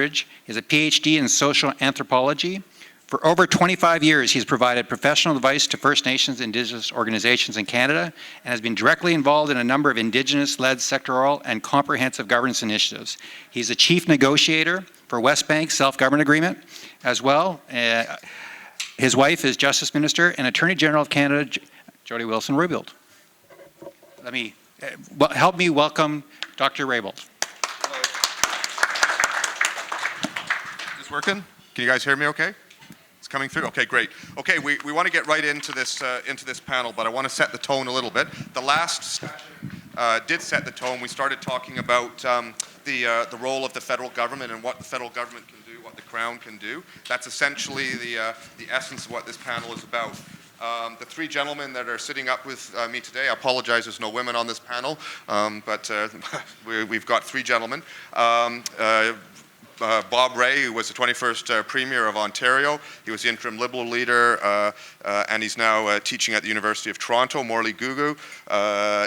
He has a PhD in social anthropology. For over 25 years, he's provided professional advice to First Nations Indigenous organizations in Canada and has been directly involved in a number of Indigenous-led sectoral and comprehensive governance initiatives. He's a chief negotiator for West Bank Self-Government Agreement as well. His wife is Justice Minister and Attorney General of Canada, Jody Wilson-Raybould. Help me welcome Dr. Raybould. Is this working? Can you guys hear me okay? Coming through? Okay, great. Okay, we want to get right into this panel, but I want to set the tone a little bit. The last session did set the tone. We started talking about the role of the federal government and what the federal government can do, what the Crown can do. That's essentially the essence of what this panel is about. The three gentlemen that are sitting up with me today, I apologize there's no women on this panel, but we've got three gentlemen. Bob Ray, who was the 21st Premier of Ontario. He was the interim Liberal leader, and he's now teaching at the University of Toronto. Morley Googoo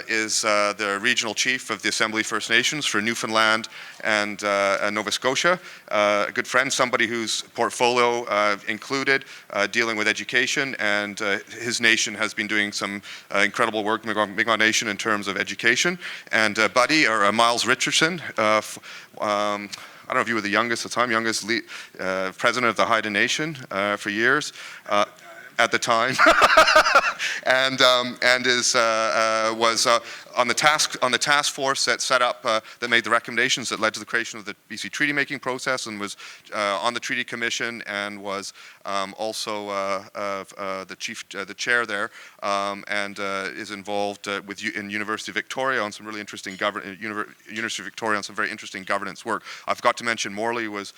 is the regional chief of the Assembly First Nations for Newfoundland and Nova Scotia. A good friend, somebody whose portfolio included dealing with education, and his nation has been doing some incredible work, Mi'kmaq Nation, in terms of education. And Buddy, or Miles Richardson, I don't know if you were the youngest at the time, president of the Haida Nation for years at the time, and was on the task force that set up that made the recommendations that led to the creation of the BC treaty making process, and was on the treaty commission, and was also the chair there, and is involved in University of Victoria on some really interesting University of Victoria on some very interesting governance work. I forgot to mention Morley was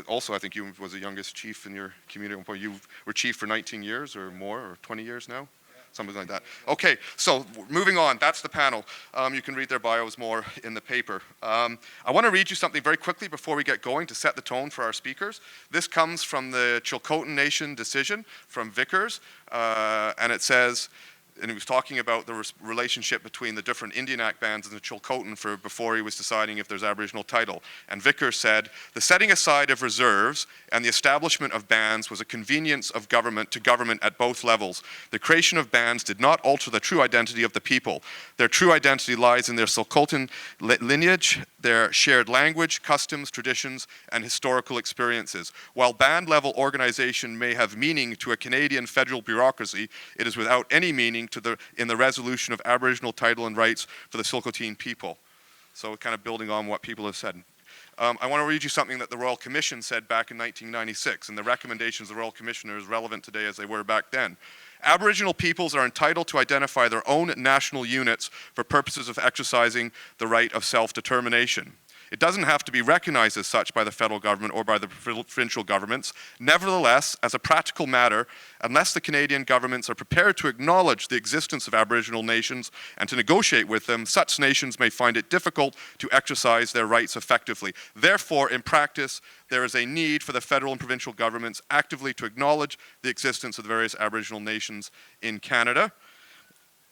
also, I think you was the youngest chief in your community at one point. You were chief for 19 years or more, or 20 years now? Something like that. Okay, so moving on, that's the panel. You can read their bios more in the paper. I want to read you something very quickly before we get going to set the tone for our speakers. This comes from the Chilcotin Nation decision from Vickers, and it says, and he was talking about the relationship between the different Indian Act bands and the Chilcotin before he was deciding if there's Aboriginal title. And Vickers said, the setting aside of reserves and the establishment of bands was a convenience of government to government at both levels. The creation of bands did not alter the true identity of the people. Their true identity lies in their Chilcotin lineage, their shared language, customs, traditions, and historical experiences. While band-level organization may have meaning to a Canadian federal bureaucracy, it is without any meaning in the resolution of Aboriginal title and rights for the Chilcotin people. So kind of building on what people have said. I want to read you something that the Royal Commission said back in 1996, and the recommendations of the Royal Commission are as relevant today as they were back then. Aboriginal peoples are entitled to identify their own national units for purposes of exercising the right of self-determination. It doesn't have to be recognized as such by the federal government or by the provincial governments. Nevertheless, as a practical matter, unless the Canadian governments are prepared to acknowledge the existence of Aboriginal nations and to negotiate with them, such nations may find it difficult to exercise their rights effectively. Therefore, in practice, there is a need for the federal and provincial governments actively to acknowledge the existence of the various Aboriginal nations in Canada.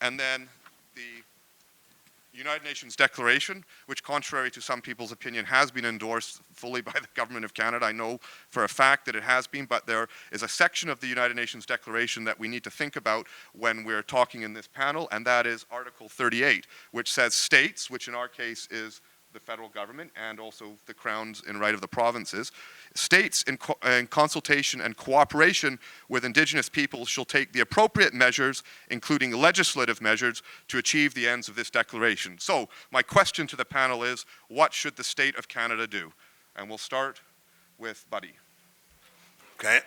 And then the United Nations Declaration, which contrary to some people's opinion has been endorsed fully by the Government of Canada. I know for a fact that it has been, but there is a section of the United Nations Declaration that we need to think about when we're talking in this panel, and that is Article 38, which says states, which in our case is the federal government and also the crowns in right of the provinces, states in consultation and cooperation with Indigenous peoples shall take the appropriate measures, including legislative measures, to achieve the ends of this declaration. So my question to the panel is, what should the state of Canada do? And we'll start with Buddy. Okay.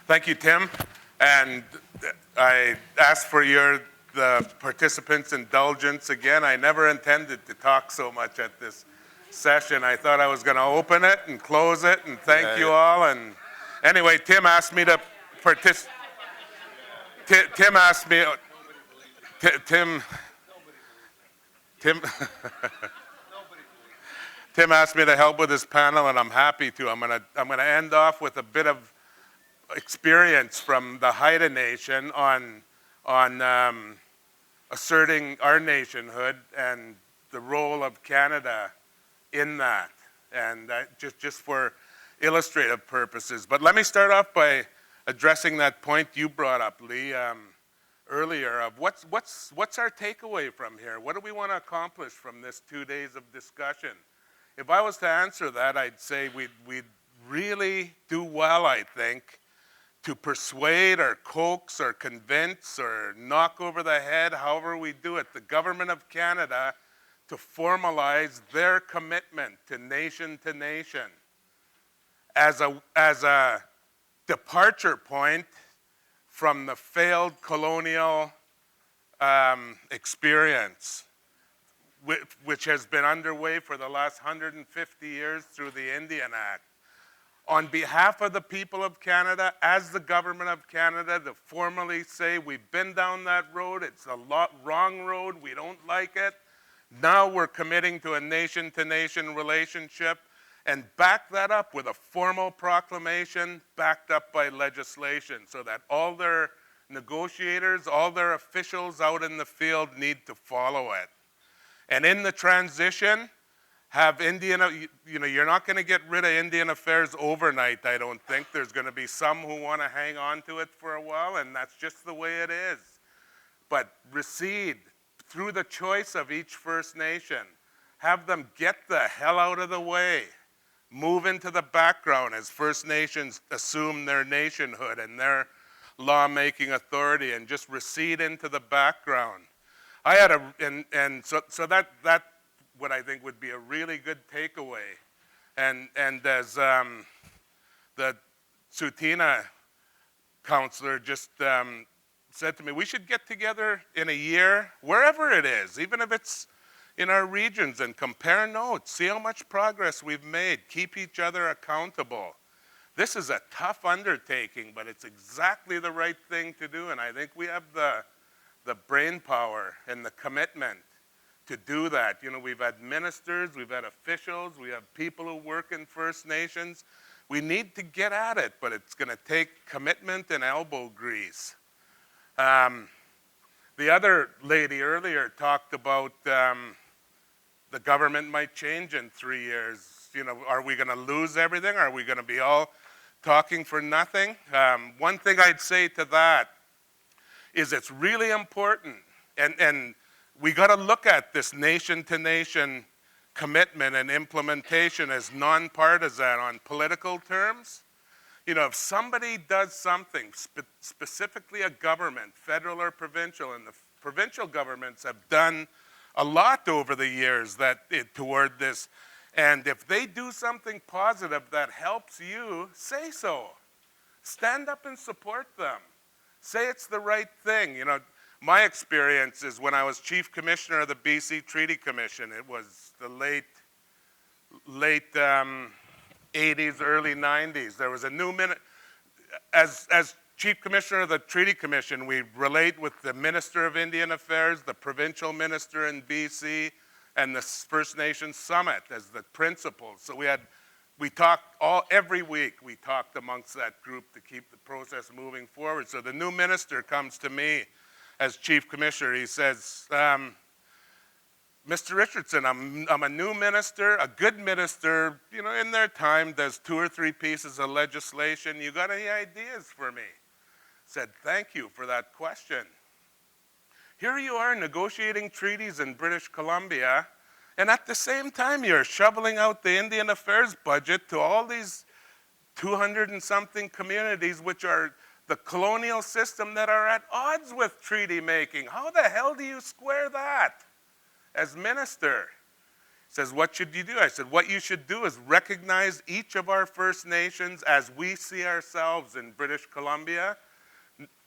Thank you, Tim. And I ask for the participants' indulgence again. I never intended to talk so much at this session. I thought I was going to open it and close it and thank you all. And anyway, Tim asked me to participate. Tim asked me. Tim asked me to help with this panel, and I'm happy to. I'm gonna end off with a bit of experience from the Haida Nation on asserting our nationhood and the role of Canada in that. and just for illustrative purposes. But let me start off by addressing that point you brought up, Lee, earlier of what's our takeaway from here? What do we want to accomplish from this 2 days of discussion? If I was to answer that, I'd say we'd really do well, I think, to persuade or coax or convince or knock over the head, however we do it, the Government of Canada to formalize their commitment to nation as a departure point from the failed colonial experience, which has been underway for the last 150 years through the Indian Act. On behalf of the people of Canada, as the Government of Canada, to formally say we've been down that road, it's a wrong road, we don't like it. Now we're committing to a nation-to-nation relationship, and back that up with a formal proclamation backed up by legislation so that all their negotiators, all their officials out in the field need to follow it. And in the transition, have Indian, you're not going to get rid of Indian affairs overnight, I don't think. There's going to be some who want to hang on to it for a while, and that's just the way it is. But recede through the choice of each First Nation. Have them get the hell out of the way. Move into the background as First Nations assume their nationhood and their lawmaking authority, and just recede into the background. I had so that what I think would be a really good takeaway. And as the Tsuut'ina counselor just said to me, we should get together in a year, wherever it is, even if it's in our regions, and compare notes, see how much progress we've made, keep each other accountable. This is a tough undertaking, but it's exactly the right thing to do, and I think we have the brain power and the commitment to do that. We've had ministers, we've had officials, we have people who work in First Nations. We need to get at it, but it's going to take commitment and elbow grease. The other lady earlier talked about the government might change in 3 years. Are we going to lose everything? Are we going to be all talking for nothing? One thing I'd say to that is it's really important, and we got to look at this nation-to-nation commitment and implementation as nonpartisan on political terms. If somebody does something, specifically a government, federal or provincial, and the provincial governments have done a lot over the years toward this, and if they do something positive that helps you, say so. Stand up and support them. Say it's the right thing. My experience is when I was Chief Commissioner of the BC Treaty Commission, it was the late 80s, early 90s. There was a new as Chief Commissioner of the Treaty Commission, we relate with the Minister of Indian Affairs, the provincial minister in BC, and the First Nations Summit as the principals. So we talked every week, we talked amongst that group to keep the process moving forward. So the new minister comes to me as Chief Commissioner. He says, Mr. Richardson, I'm a new minister, a good minister, in their time does 2 or 3 pieces of legislation. You got any ideas for me? Said, thank you for that question. Here you are negotiating treaties in British Columbia, and at the same time you're shoveling out the Indian Affairs budget to all these 200 and something communities which are the colonial system that are at odds with treaty making. How the hell do you square that as minister? He says, what should you do? I said, what you should do is recognize each of our First Nations as we see ourselves in British Columbia,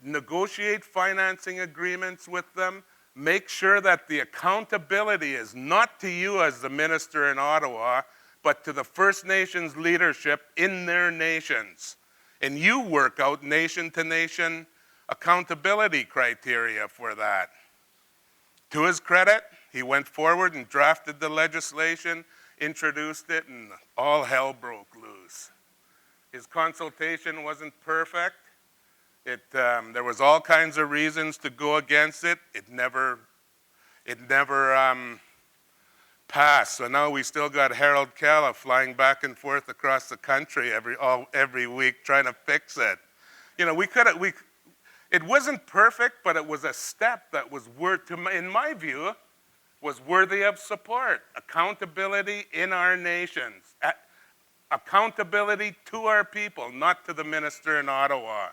negotiate financing agreements with them, make sure that the accountability is not to you as the minister in Ottawa, but to the First Nations leadership in their nations. And you work out nation-to-nation accountability criteria for that. To his credit, he went forward and drafted the legislation, introduced it, and all hell broke loose. His consultation wasn't perfect. There was all kinds of reasons to go against it. It never passed. So now we still got Harold Calla flying back and forth across the country every week trying to fix it. You know, it wasn't perfect, but it was a step that was in my view, was worthy of support. Accountability in our nations. Accountability to our people, not to the minister in Ottawa.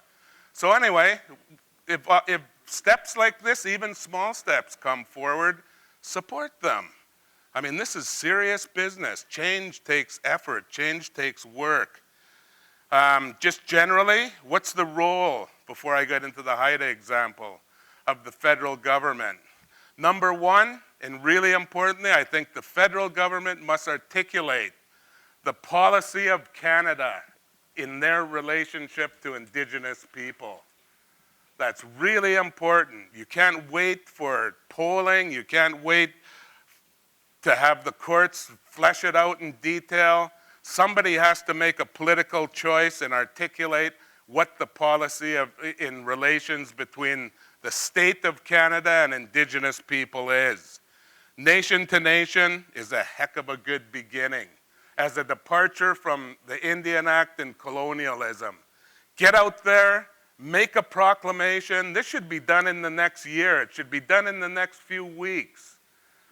So anyway, if steps like this, even small steps, come forward, support them. I mean, this is serious business. Change takes effort. Change takes work. Just generally, what's the role, before I get into the Haida example, of the federal government? Number one, and really importantly, I think the federal government must articulate the policy of Canada in their relationship to Indigenous people. That's really important. You can't wait for polling. You can't wait to have the courts flesh it out in detail. Somebody has to make a political choice and articulate what the policy in relations between the state of Canada and Indigenous people is. Nation to nation is a heck of a good beginning as a departure from the Indian Act and colonialism. Get out there, make a proclamation. This should be done in the next year. It should be done in the next few weeks.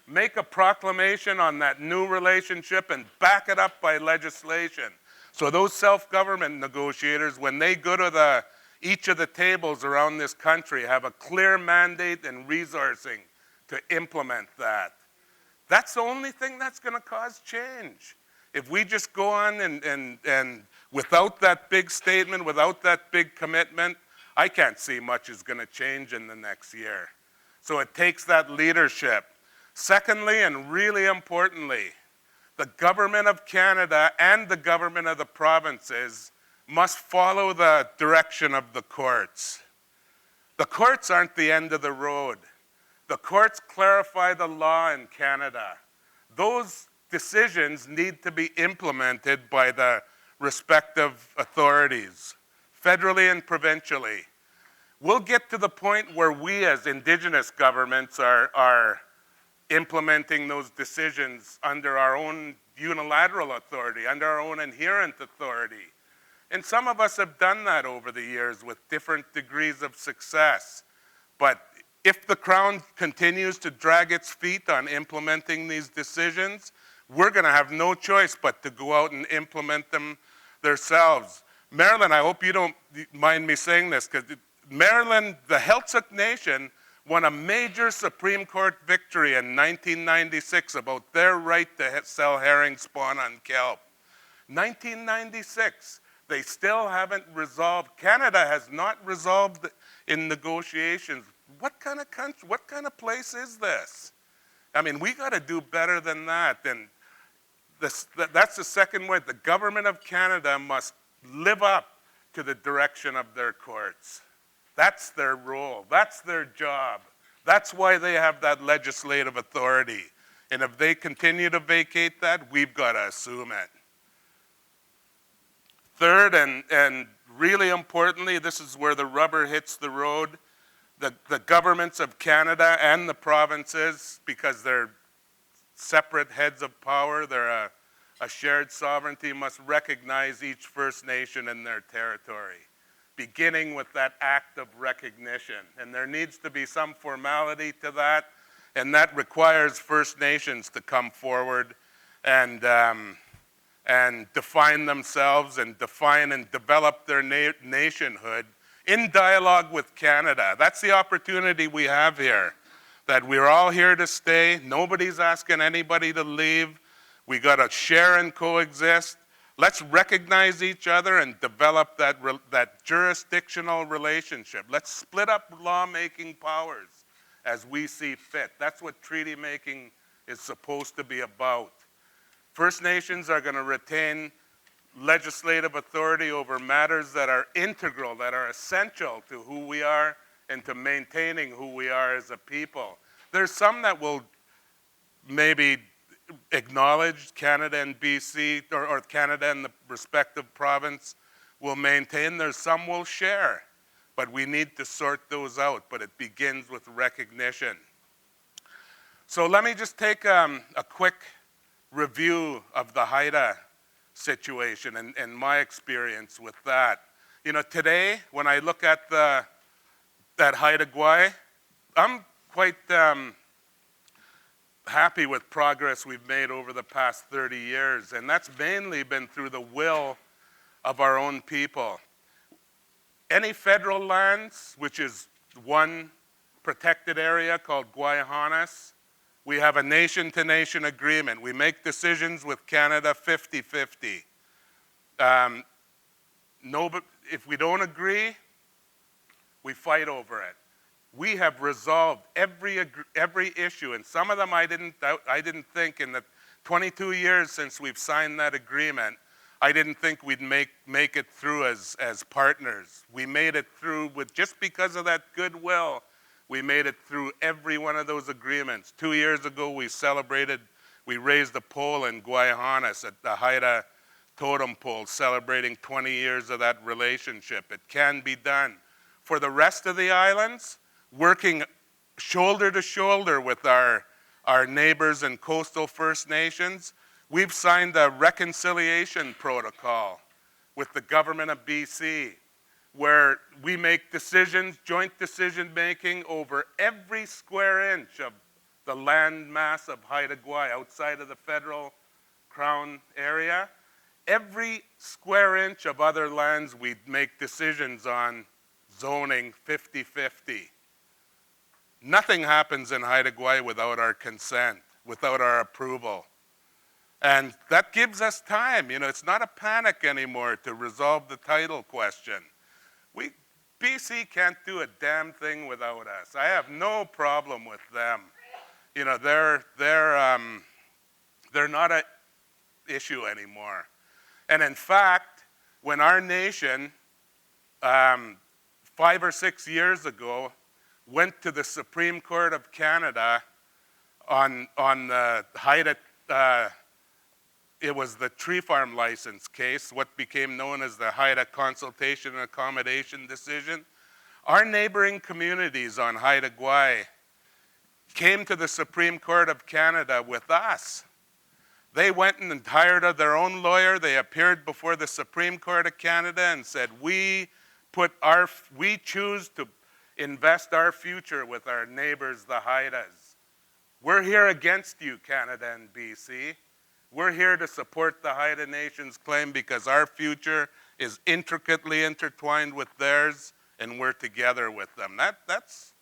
Make a proclamation on that new relationship and back it up by legislation. So those self-government negotiators, when they go to each of the tables around this country, have a clear mandate and resourcing to implement that. That's the only thing that's going to cause change. If we just go on and without that big statement, without that big commitment, I can't see much is going to change in the next year. So it takes that leadership. Secondly, and really importantly, the government of Canada and the government of the provinces must follow the direction of the courts. The courts aren't the end of the road. The courts clarify the law in Canada. Those decisions need to be implemented by the respective authorities, federally and provincially. We'll get to the point where we as Indigenous governments are implementing those decisions under our own unilateral authority, under our own inherent authority. And some of us have done that over the years with different degrees of success. But if the Crown continues to drag its feet on implementing these decisions, we're going to have no choice but to go out and implement them themselves. Maryland, I hope you don't mind me saying this, because Maryland, the Heiltsuk Nation, won a major Supreme Court victory in 1996 about their right to sell herring spawn on kelp. 1996, they still haven't resolved. Canada has not resolved in negotiations. What kind of country, what kind of place is this? I mean, we got to do better than that. And that's the second way. The government of Canada must live up to the direction of their courts. That's their role. That's their job. That's why they have that legislative authority. And if they continue to vacate that, we've got to assume it. Third, and really importantly, this is where the rubber hits the road, the governments of Canada and the provinces, because they're separate heads of power, they're a shared sovereignty, must recognize each First Nation in their territory, beginning with that act of recognition. And there needs to be some formality to that, and that requires First Nations to come forward and define themselves and define and develop their nationhood in dialogue with Canada. That's the opportunity we have here, that we're all here to stay. Nobody's asking anybody to leave. We got to share and coexist. Let's recognize each other and develop that jurisdictional relationship. Let's split up lawmaking powers as we see fit. That's what treaty making is supposed to be about. First Nations are going to retain legislative authority over matters that are integral, that are essential to who we are and to maintaining who we are as a people. There's some that will maybe acknowledge Canada and BC, or Canada and the respective province will maintain. There's some will share, but we need to sort those out, but it begins with recognition. So let me just take a quick review of the Haida situation and my experience with that. You know, today, when I look at that Haida Gwaii, I'm quite happy with progress we've made over the past 30 years, and that's mainly been through the will of our own people. Any federal lands, which is one protected area called Gwaii-Haanas, we have a nation-to-nation agreement. We make decisions with Canada 50-50. If we don't agree, we fight over it. We have resolved every issue, and some of them I didn't think in the 22 years since we've signed that agreement, I didn't think we'd make it through as partners. We made it through just because of that goodwill. We made it through every one of those agreements. 2 years ago, we raised a pole in Gwaii-Haanas at the Haida totem pole, celebrating 20 years of that relationship. It can be done. For the rest of the islands, working shoulder to shoulder with our neighbors and coastal First Nations, we've signed a reconciliation protocol with the government of BC, where we make decisions, joint decision making over every square inch of the land mass of Haida Gwaii outside of the federal crown area. Every square inch of other lands we make decisions on zoning 50-50. Nothing happens in Haida Gwaii without our consent, without our approval. And that gives us time. You know, it's not a panic anymore to resolve the title question. BC can't do a damn thing without us. I have no problem with them. You know, they're not an issue anymore. And in fact, when our nation, 5 or 6 years ago, went to the Supreme Court of Canada on the Haida, it was the tree farm license case, what became known as the Haida Consultation and Accommodation Decision. Our neighboring communities on Haida Gwaii came to the Supreme Court of Canada with us. They went and hired their own lawyer. They appeared before the Supreme Court of Canada and said, we choose to invest our future with our neighbors, the Haidas. We're here against you, Canada and BC. We're here to support the Haida Nation's claim because our future is intricately intertwined with theirs, and we're together with them. That's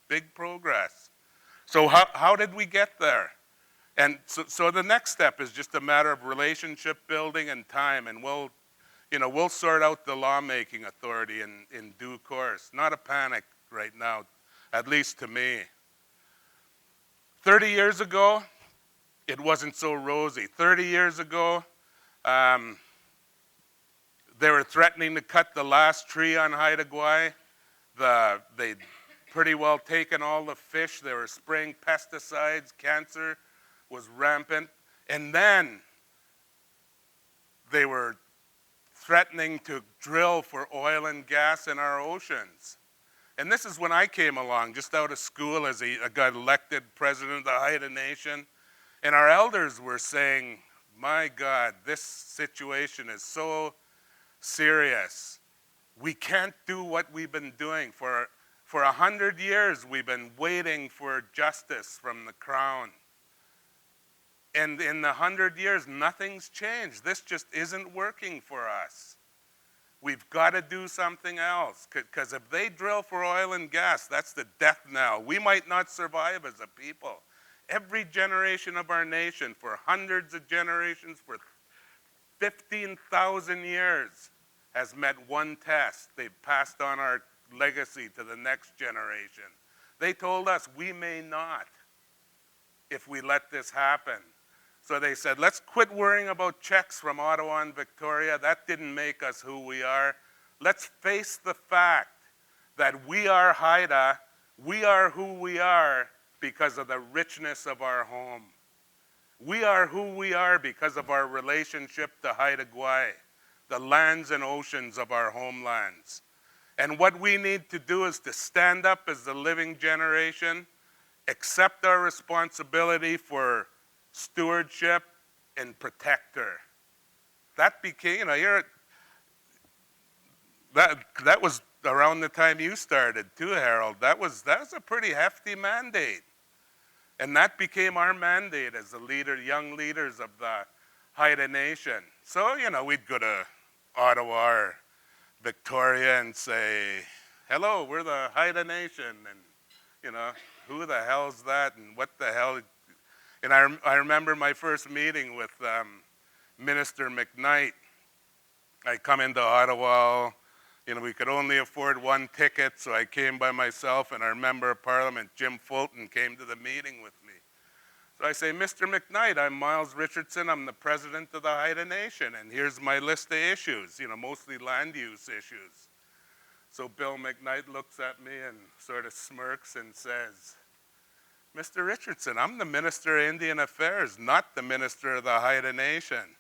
big progress. So how did we get there? And so the next step is just a matter of relationship building and time, and we'll sort out the lawmaking authority in due course. Not a panic right now, at least to me. 30 years ago, it wasn't so rosy. 30 years ago, they were threatening to cut the last tree on Haida Gwaii. They'd pretty well taken all the fish. They were spraying pesticides. Cancer was rampant. And then they were threatening to drill for oil and gas in our oceans. And this is when I came along, just out of school as I got elected president of the Haida Nation. And our elders were saying, my God, this situation is so serious. We can't do what we've been doing. For 100 years, we've been waiting for justice from the Crown. And in the 100 years, nothing's changed. This just isn't working for us. We've got to do something else, because if they drill for oil and gas, that's the death knell. We might not survive as a people. Every generation of our nation, for hundreds of generations, for 15,000 years, has met one test. They've passed on our legacy to the next generation. They told us we may not if we let this happen. So they said, let's quit worrying about checks from Ottawa and Victoria. That didn't make us who we are. Let's face the fact that we are Haida. We are who we are because of the richness of our home. We are who we are because of our relationship to Haida Gwaii, the lands and oceans of our homelands. And what we need to do is to stand up as the living generation, accept our responsibility for stewardship, and protector. That became, that was around the time you started too, Harold. That was a pretty hefty mandate. And that became our mandate as the young leaders of the Haida Nation. So, we'd go to Ottawa or Victoria and say, hello, we're the Haida Nation. And, who the hell's that? And what the hell? And I remember my first meeting with Minister McKnight. I come into Ottawa, we could only afford one ticket, so I came by myself, and our Member of Parliament, Jim Fulton, came to the meeting with me. So I say, Mr. McKnight, I'm Miles Richardson, I'm the president of the Haida Nation, and here's my list of issues, mostly land use issues. So Bill McKnight looks at me and sort of smirks and says, Mr. Richardson, I'm the Minister of Indian Affairs, not the Minister of the Haida Nation.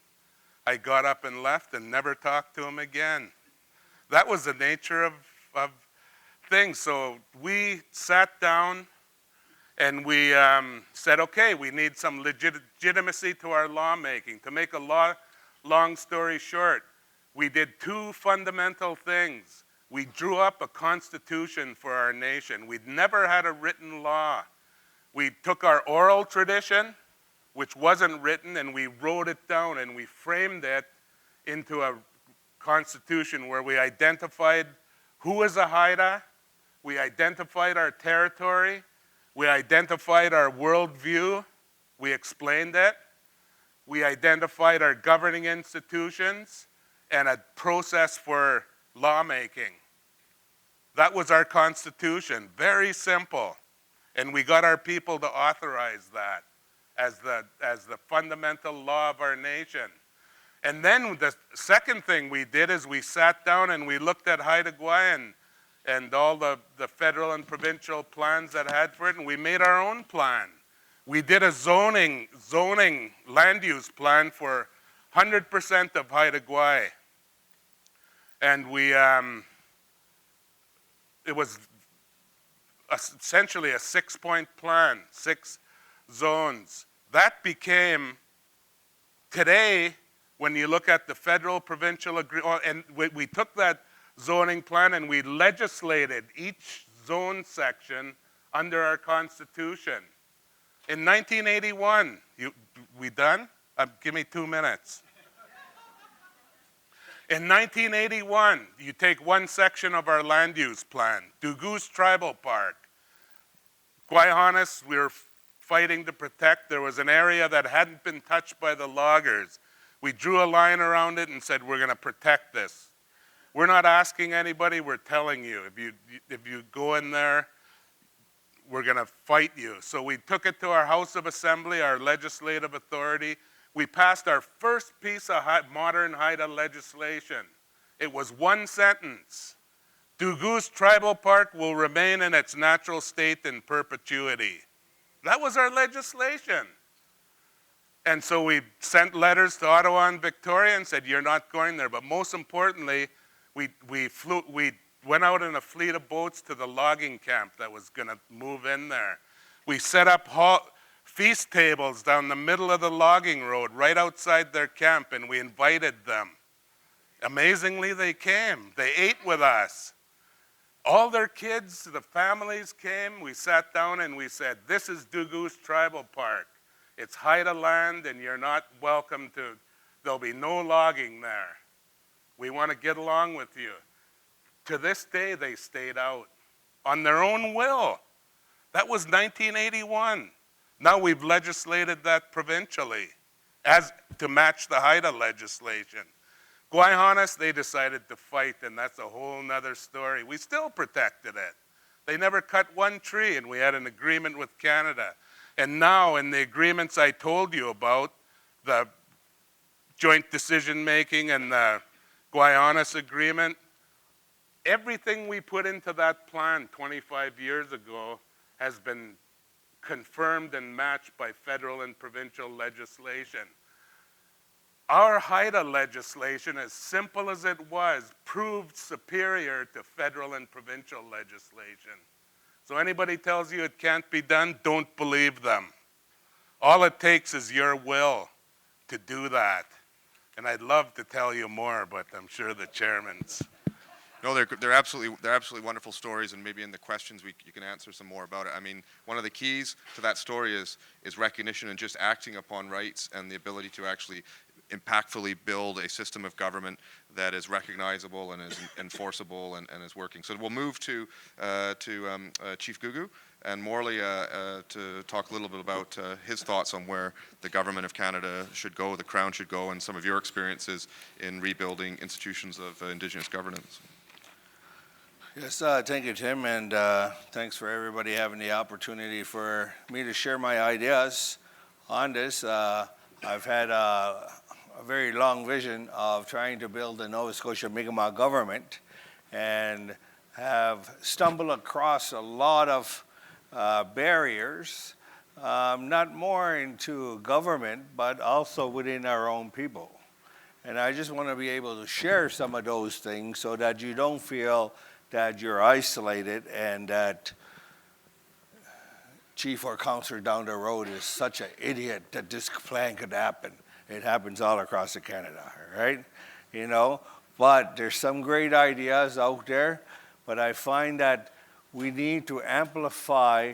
I got up and left and never talked to him again. That was the nature of things. So we sat down and we said, okay, we need some legitimacy to our lawmaking. To make a long story short, we did two fundamental things. We drew up a constitution for our nation. We'd never had a written law. We took our oral tradition, which wasn't written, and we wrote it down and we framed it into a constitution where we identified who was a Haida, we identified our territory, we identified our worldview, we explained it, we identified our governing institutions, and a process for lawmaking. That was our constitution, very simple. And we got our people to authorize that as the fundamental law of our nation. And then the second thing we did is we sat down and we looked at Haida Gwaii and all the federal and provincial plans that had for it, and we made our own plan. We did a zoning land use plan for 100% of Haida Gwaii. And it was essentially a 6-point plan, 6 zones. That became, today, when you look at the federal, provincial agreement, and we took that zoning plan and we legislated each zone section under our constitution. In 1981, we done? Give me 2 minutes. In 1981, you take one section of our land use plan, Googoo's Tribal Park. Gwaii, we were fighting to protect. There was an area that hadn't been touched by the loggers. We drew a line around it and said, we're going to protect this. We're not asking anybody, we're telling you. If you go in there, we're going to fight you. So we took it to our House of Assembly, our legislative authority. We passed our first piece of modern Haida legislation. It was one sentence. Googoo's Tribal Park will remain in its natural state in perpetuity. That was our legislation. And so we sent letters to Ottawa and Victoria and said, you're not going there. But most importantly, we went out in a fleet of boats to the logging camp that was going to move in there. We set up feast tables down the middle of the logging road right outside their camp, and we invited them. Amazingly, they came. They ate with us. All their kids, the families came. We sat down and we said, this is Googoo's Tribal Park. It's Haida land and you're not welcome to, there'll be no logging there. We want to get along with you. To this day, they stayed out on their own will. That was 1981. Now we've legislated that provincially as to match the Haida legislation. Gwaii, they decided to fight, and that's a whole nother story. We still protected it. They never cut one tree, and we had an agreement with Canada. And now in the agreements I told you about, the joint decision-making and the Gwaii agreement, everything we put into that plan 25 years ago has been confirmed and matched by federal and provincial legislation. Our Haida legislation, as simple as it was, proved superior to federal and provincial legislation. So anybody tells you it can't be done, don't believe them. All it takes is your will to do that. And I'd love to tell you more, but I'm sure the chairman's. No, they're absolutely wonderful stories, and maybe in the questions you can answer some more about it. I mean, one of the keys to that story is recognition and just acting upon rights and the ability to actually impactfully build a system of government that is recognizable and is enforceable and is working. So we'll move to Chief Googoo and Morley to talk a little bit about his thoughts on where the government of Canada should go, the Crown should go, and some of your experiences in rebuilding institutions of Indigenous governance. Yes, thank you, Tim, and thanks for everybody having the opportunity for me to share my ideas on this. I've had a very long vision of trying to build a Nova Scotia Mi'kmaq government and have stumbled across a lot of barriers, not more into government, but also within our own people. And I just want to be able to share some of those things so that you don't feel that you're isolated and that chief or councillor down the road is such an idiot that this plan could happen. It happens all across Canada, right? You know, but there's some great ideas out there, but I find that we need to amplify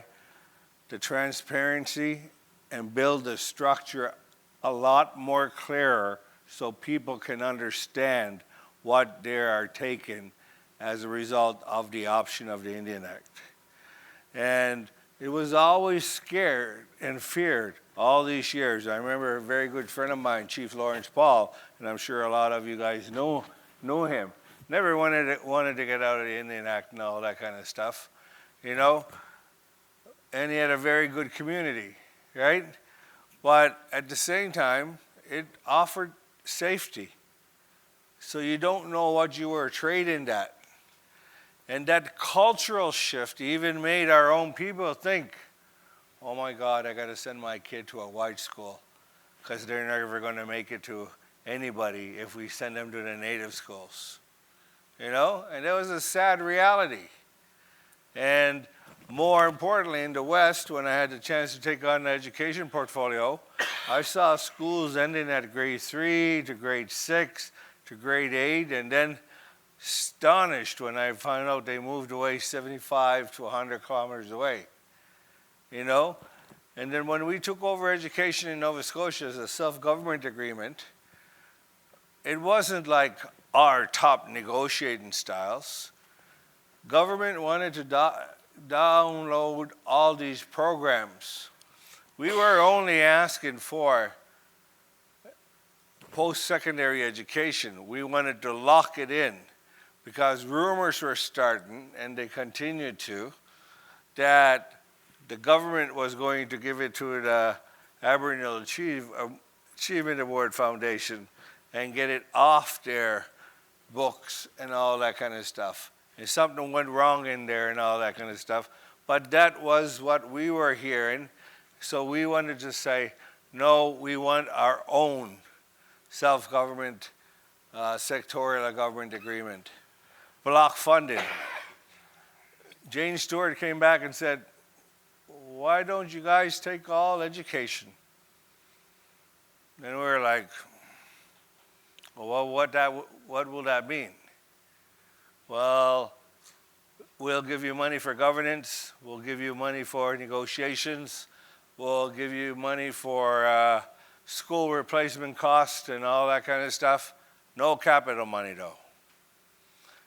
the transparency and build the structure a lot more clearer so people can understand what they are taking as a result of the option of the Indian Act. And it was always scared and feared all these years. I remember a very good friend of mine, Chief Lawrence Paul, and I'm sure a lot of you guys know him. Never wanted to get out of the Indian Act and all that kind of stuff, you know? And he had a very good community, right? But at the same time, it offered safety. So you don't know what you were trading at. And that cultural shift even made our own people think, oh my God, I got to send my kid to a white school because they're never going to make it to anybody if we send them to the native schools. You know? And that was a sad reality. And more importantly, in the West, when I had the chance to take on the education portfolio, I saw schools ending at grade 3 to grade 6 to grade 8, and then astonished when I found out they moved away 75 to 100 kilometers away, you know? And then when we took over education in Nova Scotia as a self-government agreement, it wasn't like our top negotiating styles. Government wanted to download all these programs. We were only asking for post-secondary education. We wanted to lock it in, because rumors were starting, and they continued to, that the government was going to give it to the Aboriginal Achievement Award Foundation and get it off their books and all that kind of stuff. And something went wrong in there and all that kind of stuff. But that was what we were hearing. So we wanted to say, no, we want our own self-government, sectorial government agreement. Block funding. Jane Stewart came back and said, why don't you guys take all education? And we were like, well, what will that mean? Well, we'll give you money for governance, we'll give you money for negotiations, we'll give you money for school replacement costs and all that kind of stuff. No capital money though.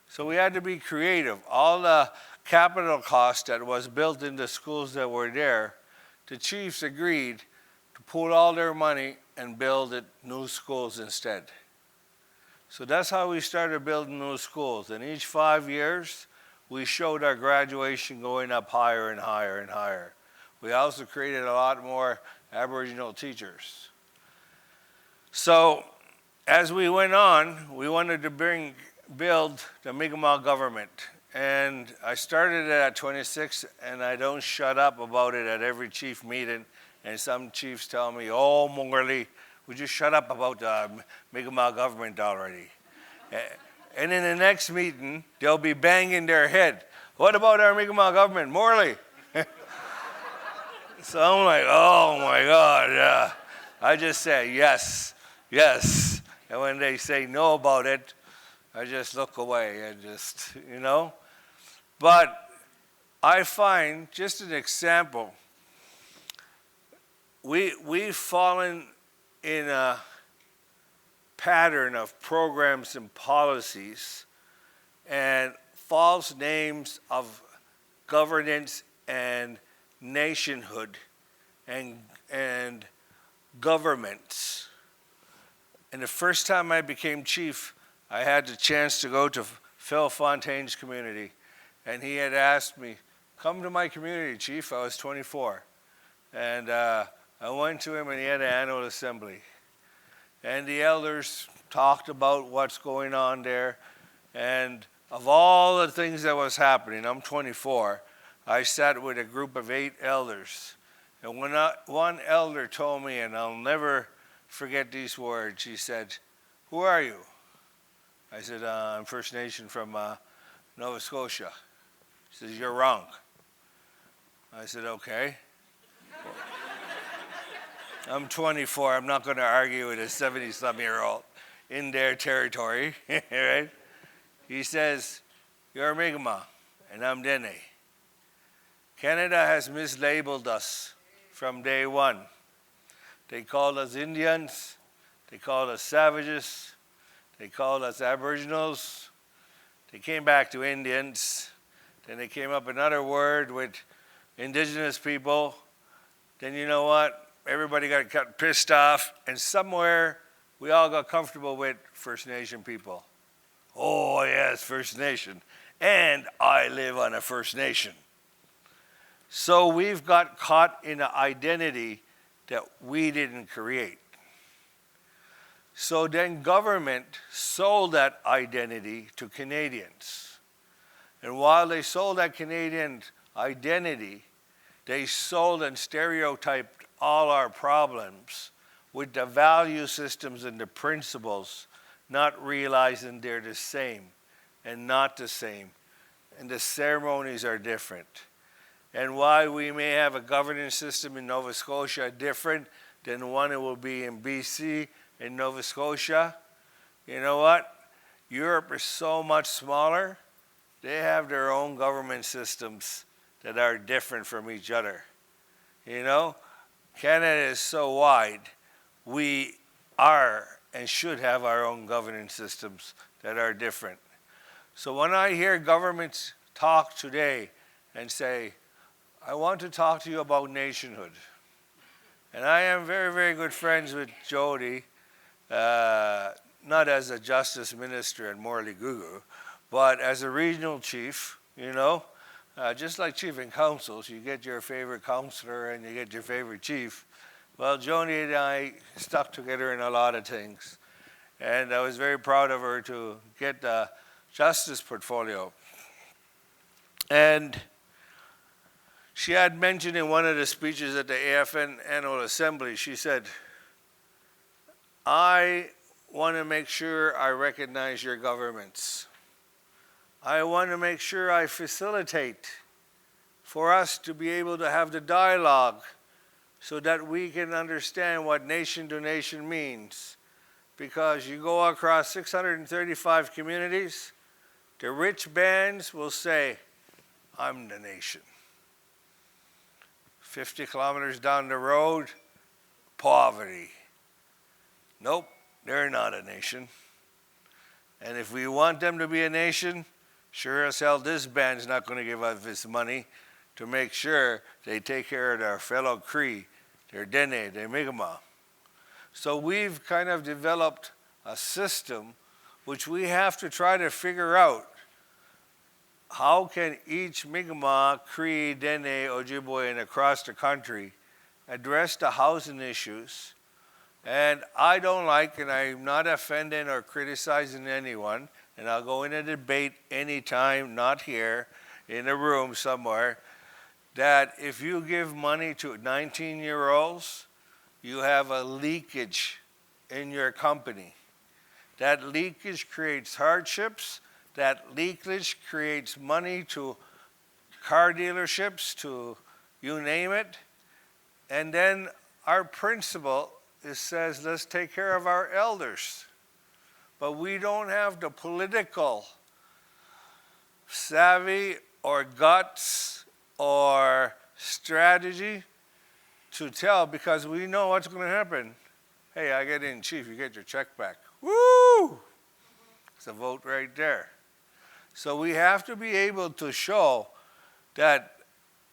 So we had to be creative. All the capital cost that was built into schools that were there, the chiefs agreed to pool all their money and build new schools instead. So that's how we started building new schools. And each 5 years, we showed our graduation going up higher and higher and higher. We also created a lot more Aboriginal teachers. So as we went on, we wanted to build the Mi'kmaq government. And I started it at 26, and I don't shut up about it at every chief meeting. And some chiefs tell me, oh, Morley, would you shut up about the Mi'kmaq government already? And in the next meeting, they'll be banging their head. What about our Mi'kmaq government, Morley? So I'm like, oh my God, yeah. I just say, yes, Yes. And when they say no about it, I just look away and just, you know. But I find, just an example, we've fallen in a pattern of programs and policies and false names of governance and nationhood and governments. And the first time I became chief, I had the chance to go to Phil Fontaine's community. And he had asked me, come to my community, chief. I was 24. And I went to him and he had an annual assembly. And the elders talked about what's going on there. And of all the things that was happening, I'm 24, I sat with a group of 8 elders. And when one elder told me, and I'll never forget these words, he said, who are you? I said, I'm First Nation from Nova Scotia. He says, you're wrong. I said, okay. I'm 24. I'm not going to argue with a 70-some-year-old in their territory, right? He says, you're a Mi'kmaq, and I'm Dene. Canada has mislabeled us from day one. They called us Indians. They called us savages. They called us Aboriginals. They came back to Indians. Then they came up another word with Indigenous people. Then you know what? Everybody got pissed off, and somewhere we all got comfortable with First Nation people. Oh, yes, First Nation. And I live on a First Nation. So we've got caught in an identity that we didn't create. So then government sold that identity to Canadians. And while they sold that Canadian identity, they sold and stereotyped all our problems with the value systems and the principles, not realizing they're the same and not the same. And the ceremonies are different. And why we may have a governance system in Nova Scotia different than one it will be in BC and Nova Scotia, you know what? Europe is so much smaller. They have their own government systems that are different from each other. You know, Canada is so wide. We are and should have our own governance systems that are different. So when I hear governments talk today and say, I want to talk to you about nationhood. And I am very, very good friends with Jody, not as a justice minister at Morley Googoo, but as a regional chief, you know. Just like chief and councils, you get your favorite councillor and you get your favorite chief. Well, Jody and I stuck together in a lot of things. And I was very proud of her to get the justice portfolio. And she had mentioned in one of the speeches at the AFN Annual Assembly, she said, I want to make sure I recognize your governments. I want to make sure I facilitate for us to be able to have the dialogue so that we can understand what nation to nation means. Because you go across 635 communities, the rich bands will say, I'm the nation. 50 kilometers down the road, poverty. Nope, they're not a nation. And if we want them to be a nation, sure as hell this band's not going to give us this money to make sure they take care of their fellow Cree, their Dene, their Mi'kmaq. So we've kind of developed a system which we have to try to figure out how can each Mi'kmaq, Cree, Dene, Ojibwe, and across the country address the housing issues. And I don't like, and I'm not offending or criticizing anyone, and I'll go in a debate anytime, not here, in a room somewhere, that if you give money to 19-year-olds, you have a leakage in your company. That leakage creates hardships. That leakage creates money to car dealerships, to you name it. And then our principal it says, let's take care of our elders. But we don't have the political savvy or guts or strategy to tell, because we know what's going to happen. Hey, I get in, chief, you get your check back. Woo! It's a vote right there. So we have to be able to show that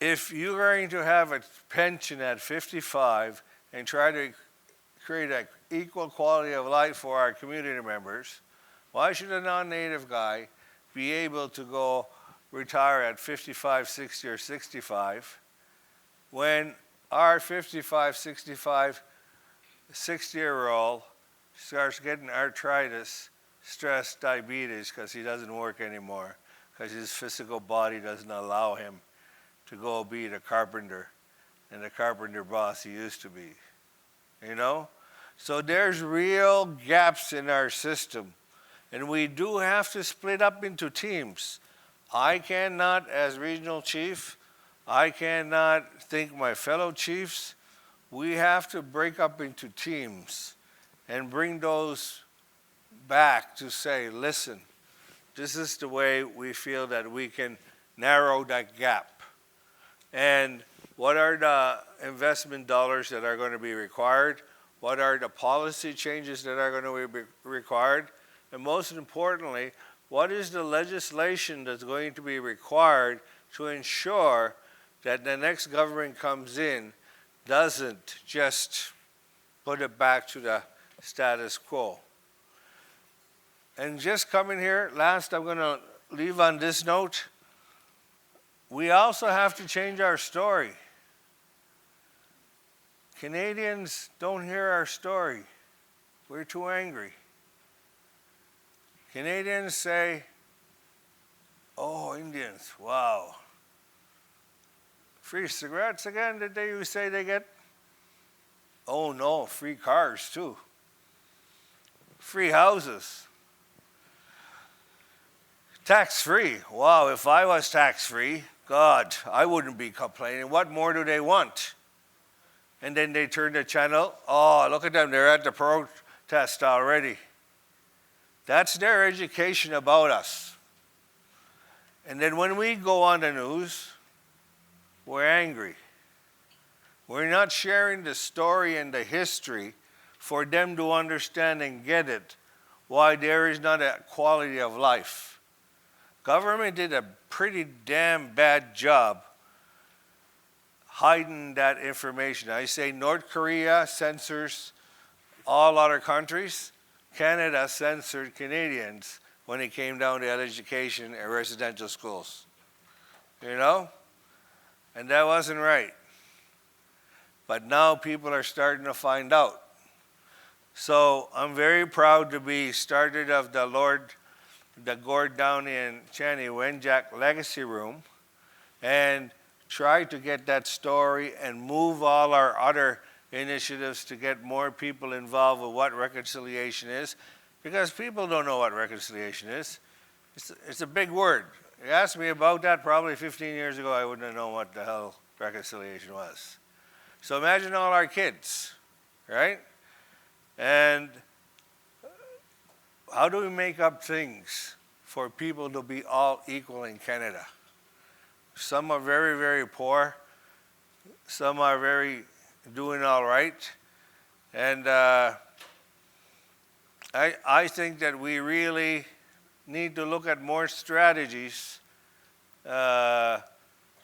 if you're going to have a pension at 55 and try to create an equal quality of life for our community members, why should a non-native guy be able to go retire at 55, 60, or 65 when our 55, 65, 60-year-old starts getting arthritis, stress, diabetes because he doesn't work anymore, because his physical body doesn't allow him to go be the carpenter and the carpenter boss he used to be, you know? So there's real gaps in our system, and we do have to split up into teams. I cannot, as regional chief, I cannot think my fellow chiefs. We have to break up into teams and bring those back to say, listen, this is the way we feel that we can narrow that gap. And what are the investment dollars that are going to be required? What are the policy changes that are going to be required? And most importantly, what is the legislation that's going to be required to ensure that the next government comes in doesn't just put it back to the status quo? And just coming here, last, I'm going to leave on this note. We also have to change our story. Canadians don't hear our story. We're too angry. Canadians say, oh, Indians, wow. Free cigarettes again, did they say they get? Oh no, free cars too. Free houses. Tax-free. Wow, if I was tax-free, God, I wouldn't be complaining. What more do they want? And then they turn the channel. Oh, look at them, they're at the protest already. That's their education about us. And then when we go on the news, we're angry. We're not sharing the story and the history for them to understand and get it, why there is not a quality of life. Government did a pretty damn bad job hiding that information. I say North Korea censors all other countries. Canada censored Canadians when it came down to education and residential schools. You know? And that wasn't right. But now people are starting to find out. So I'm very proud to be started of the Gord Downey and Channy Wenjack Legacy Room, and try to get that story and move all our other initiatives to get more people involved with what reconciliation is, because people don't know what reconciliation is. It's a big word. You asked me about that probably 15 years ago, I wouldn't have known what the hell reconciliation was. So imagine all our kids, right? And how do we make up things for people to be all equal in Canada? Some are very, very poor. Some are doing all right. And I think that we really need to look at more strategies to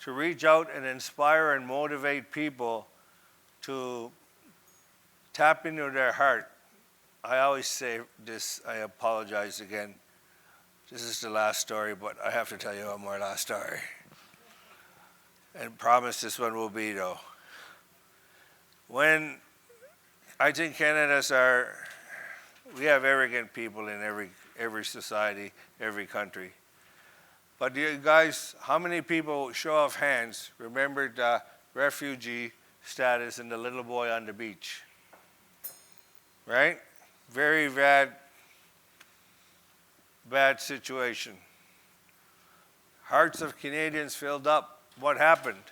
reach out and inspire and motivate people to tap into their heart. I always say this, I apologize again. This is the last story, but I have to tell you one more last story. And promise this one will be though. When I think we have arrogant people in every society, every country. But you guys, how many people, show of hands, remembered the refugee status and the little boy on the beach? Right? Very bad situation. Hearts of Canadians filled up. What happened?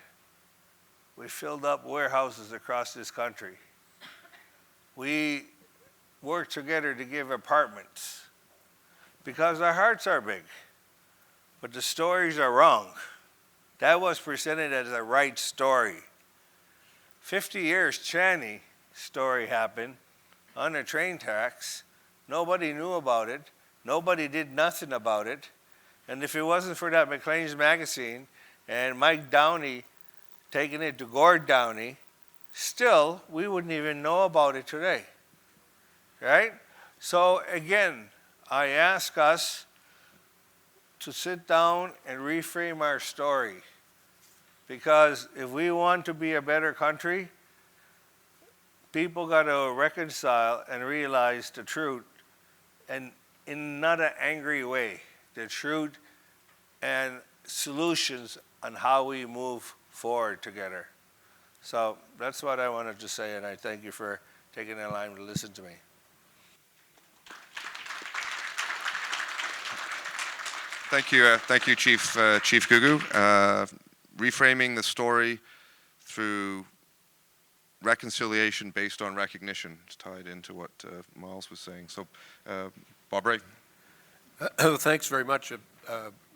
We filled up warehouses across this country. we work together to give apartments because our hearts are big, but the stories are wrong. That was presented as the right story. 50 years, Chaney story happened on the train tracks. Nobody knew about it. Nobody did nothing about it. And if it wasn't for that Maclean's magazine and Mike Downey taking it to Gord Downey, still, we wouldn't even know about it today, right? So again, I ask us to sit down and reframe our story, because if we want to be a better country, people got to reconcile and realize the truth, and in not an angry way, the truth and solutions on how we move forward together. So that's what I wanted to say, and I thank you for taking the time to listen to me. Thank you, Chief Googoo. Reframing the story through reconciliation based on recognition is tied into what Miles was saying. So, Bob Ray. Thanks very much.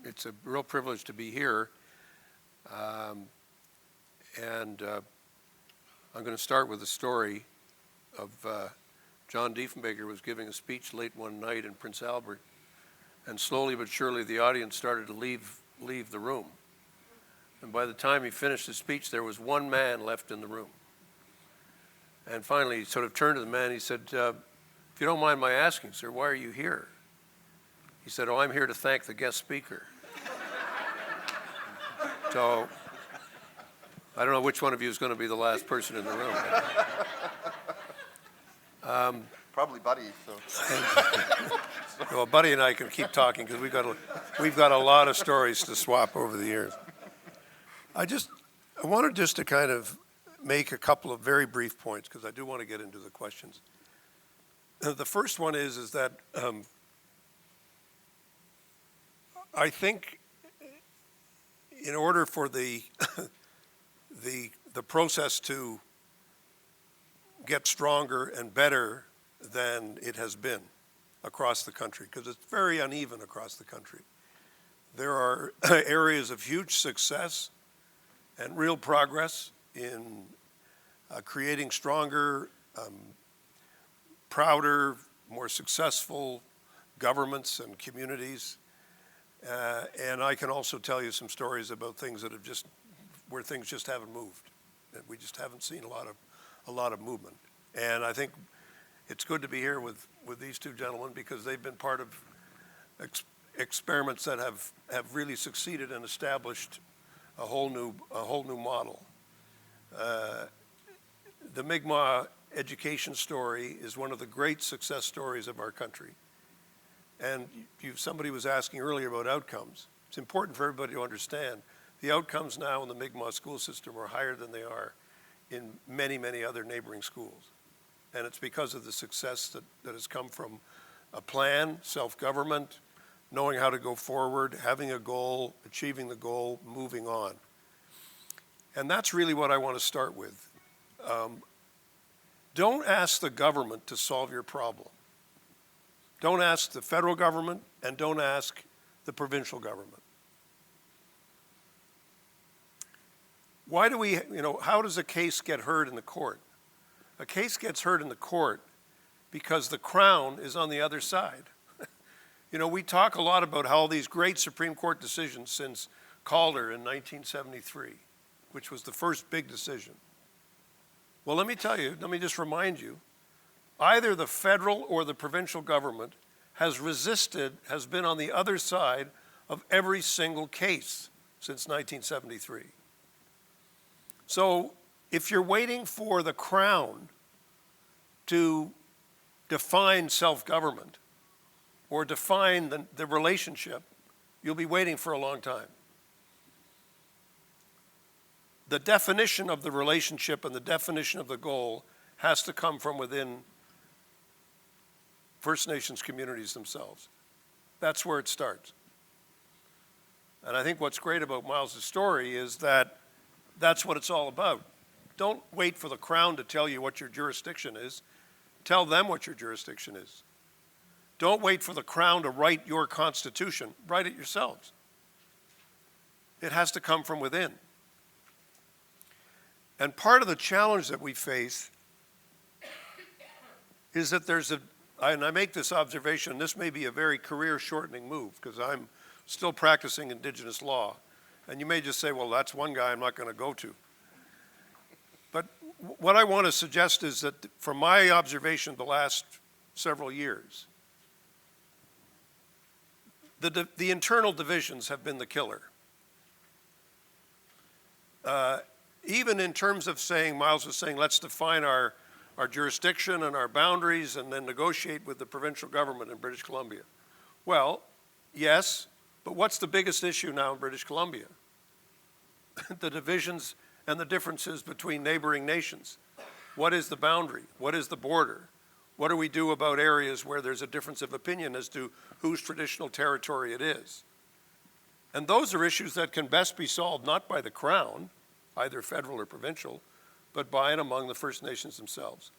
It's a real privilege to be here. And I'm going to start with a story of John Diefenbaker was giving a speech late one night in Prince Albert, and slowly but surely the audience started to leave the room. And by the time he finished his speech, there was one man left in the room. And finally, he sort of turned to the man. He said, if you don't mind my asking, sir, why are you here? He said, oh, I'm here to thank the guest speaker. So I don't know which one of you is going to be the last person in the room. Probably Buddy. So. Well, Buddy and I can keep talking because we've got a lot of stories to swap over the years. I wanted just to kind of make a couple of very brief points because I do want to get into the questions. The first one is that I think in order for the process to get stronger and better than it has been across the country, because it's very uneven across the country. There are areas of huge success and real progress in creating stronger, prouder, more successful governments and communities. And I can also tell you some stories about things that have where things just haven't moved. And we just haven't seen a lot of movement. And I think it's good to be here with these two gentlemen because they've been part of experiments that have really succeeded and established a whole new model. The Mi'kmaq education story is one of the great success stories of our country. And somebody was asking earlier about outcomes. It's important for everybody to understand the outcomes now in the Mi'kmaq school system are higher than they are in many, many other neighboring schools. And it's because of the success that has come from a plan, self-government, knowing how to go forward, having a goal, achieving the goal, moving on. And that's really what I want to start with. Don't ask the government to solve your problem. Don't ask the federal government and don't ask the provincial government. Why do we, how does a case get heard in the court? A case gets heard in the court because the Crown is on the other side. We talk a lot about how these great Supreme Court decisions since Calder in 1973, which was the first big decision. Well, let me just remind you, either the federal or the provincial government has been on the other side of every single case since 1973. So if you're waiting for the Crown to define self-government or define the relationship, you'll be waiting for a long time. The definition of the relationship and the definition of the goal has to come from within First Nations communities themselves. That's where it starts. And I think what's great about Miles' story is that that's what it's all about. Don't wait for the Crown to tell you what your jurisdiction is. Tell them what your jurisdiction is. Don't wait for the Crown to write your Constitution. Write it yourselves. It has to come from within. And part of the challenge that we face is that and I make this observation, this may be a very career-shortening move, because I'm still practicing Indigenous law. And you may just say, well, that's one guy I'm not going to go to. But what I want to suggest is that from my observation the last several years, the internal divisions have been the killer. Even in terms of saying, Miles was saying, let's define our jurisdiction and our boundaries and then negotiate with the provincial government in British Columbia. Well, yes, but what's the biggest issue now in British Columbia? The divisions and the differences between neighboring nations. What is the boundary? What is the border? What do we do about areas where there's a difference of opinion as to whose traditional territory it is? And those are issues that can best be solved not by the Crown, either federal or provincial, but by and among the First Nations themselves.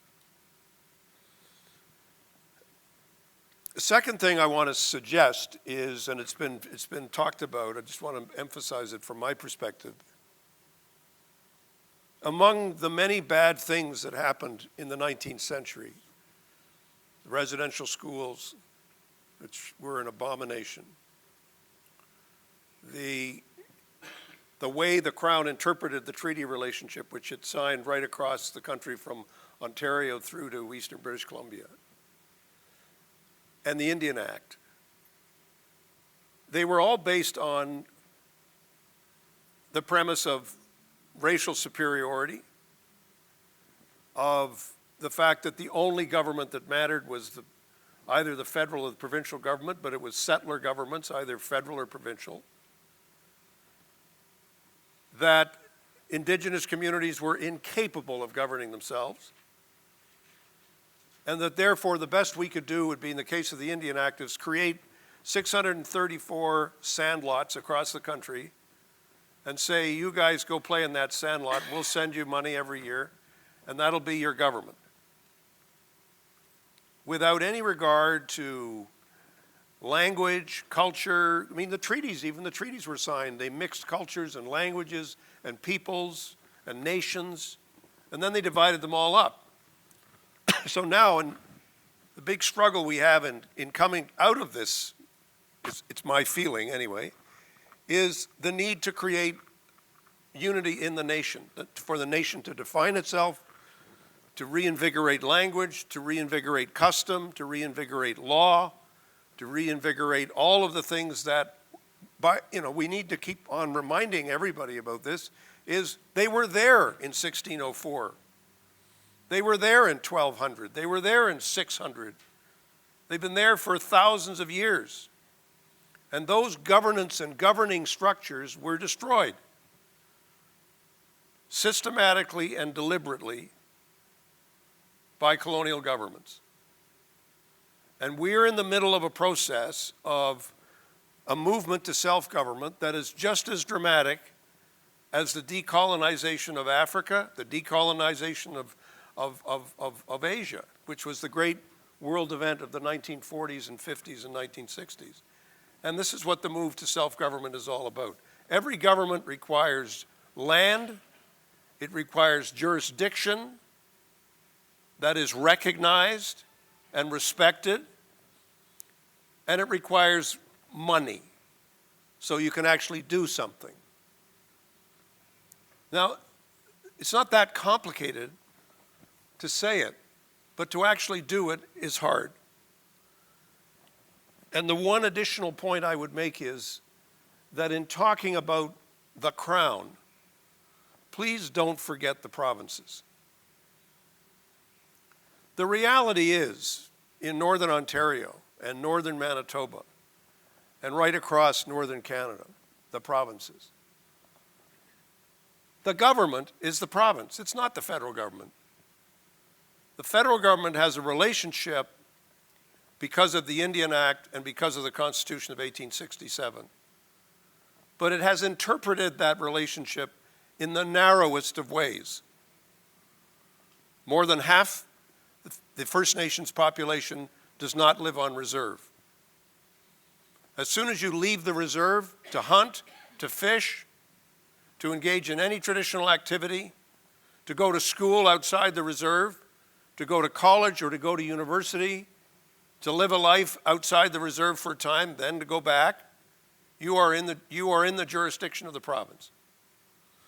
The second thing I want to suggest is, and it's been talked about, I just want to emphasize it from my perspective. Among the many bad things that happened in the 19th century, the residential schools, which were an abomination, the way the Crown interpreted the treaty relationship, which it signed right across the country from Ontario through to eastern British Columbia, and the Indian Act, they were all based on the premise of racial superiority, of the fact that the only government that mattered was either the federal or the provincial government, but it was settler governments, either federal or provincial, that Indigenous communities were incapable of governing themselves, and that therefore the best we could do would be, in the case of the Indian Act, is create 634 sandlots across the country and say, you guys go play in that sandlot, we'll send you money every year, and that'll be your government. Without any regard to language, culture. I mean, even the treaties were signed. They mixed cultures and languages and peoples and nations, and then they divided them all up. So now, the big struggle we have in coming out of this, it's my feeling anyway, is the need to create unity in the nation, for the nation to define itself, to reinvigorate language, to reinvigorate custom, to reinvigorate law, to reinvigorate all of the things that, we need to keep on reminding everybody about this, is they were there in 1604. They were there in 1200. They were there in 600. They've been there for thousands of years. And those governance and governing structures were destroyed systematically and deliberately by colonial governments. And we're in the middle of a process of a movement to self-government that is just as dramatic as the decolonization of Africa, the decolonization of Asia, which was the great world event of the 1940s and 50s and 1960s. And this is what the move to self-government is all about. Every government requires land, it requires jurisdiction that is recognized and respected, and it requires money so you can actually do something. Now, it's not that complicated to say it, but to actually do it is hard. And the one additional point I would make is that in talking about the Crown, please don't forget the provinces. The reality is, in Northern Ontario and Northern Manitoba, and right across Northern Canada, the provinces, the government is the province. It's not the federal government. The federal government has a relationship because of the Indian Act and because of the Constitution of 1867. But it has interpreted that relationship in the narrowest of ways. More than half the First Nations population does not live on reserve. As soon as you leave the reserve to hunt, to fish, to engage in any traditional activity, to go to school outside the reserve, to go to college or to go to university, to live a life outside the reserve for a time, then to go back, you are in the jurisdiction of the province.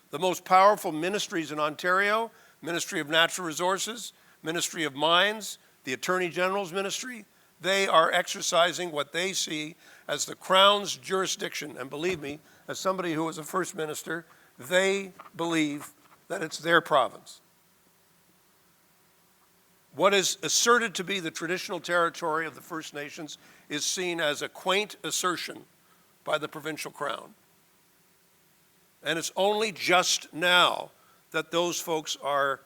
The most powerful ministries in Ontario, Ministry of Natural Resources, Ministry of Mines, the Attorney General's Ministry, they are exercising what they see as the Crown's jurisdiction. And believe me, as somebody who was a First Minister, they believe that it's their province. What is asserted to be the traditional territory of the First Nations is seen as a quaint assertion by the provincial Crown. And it's only just now that those folks are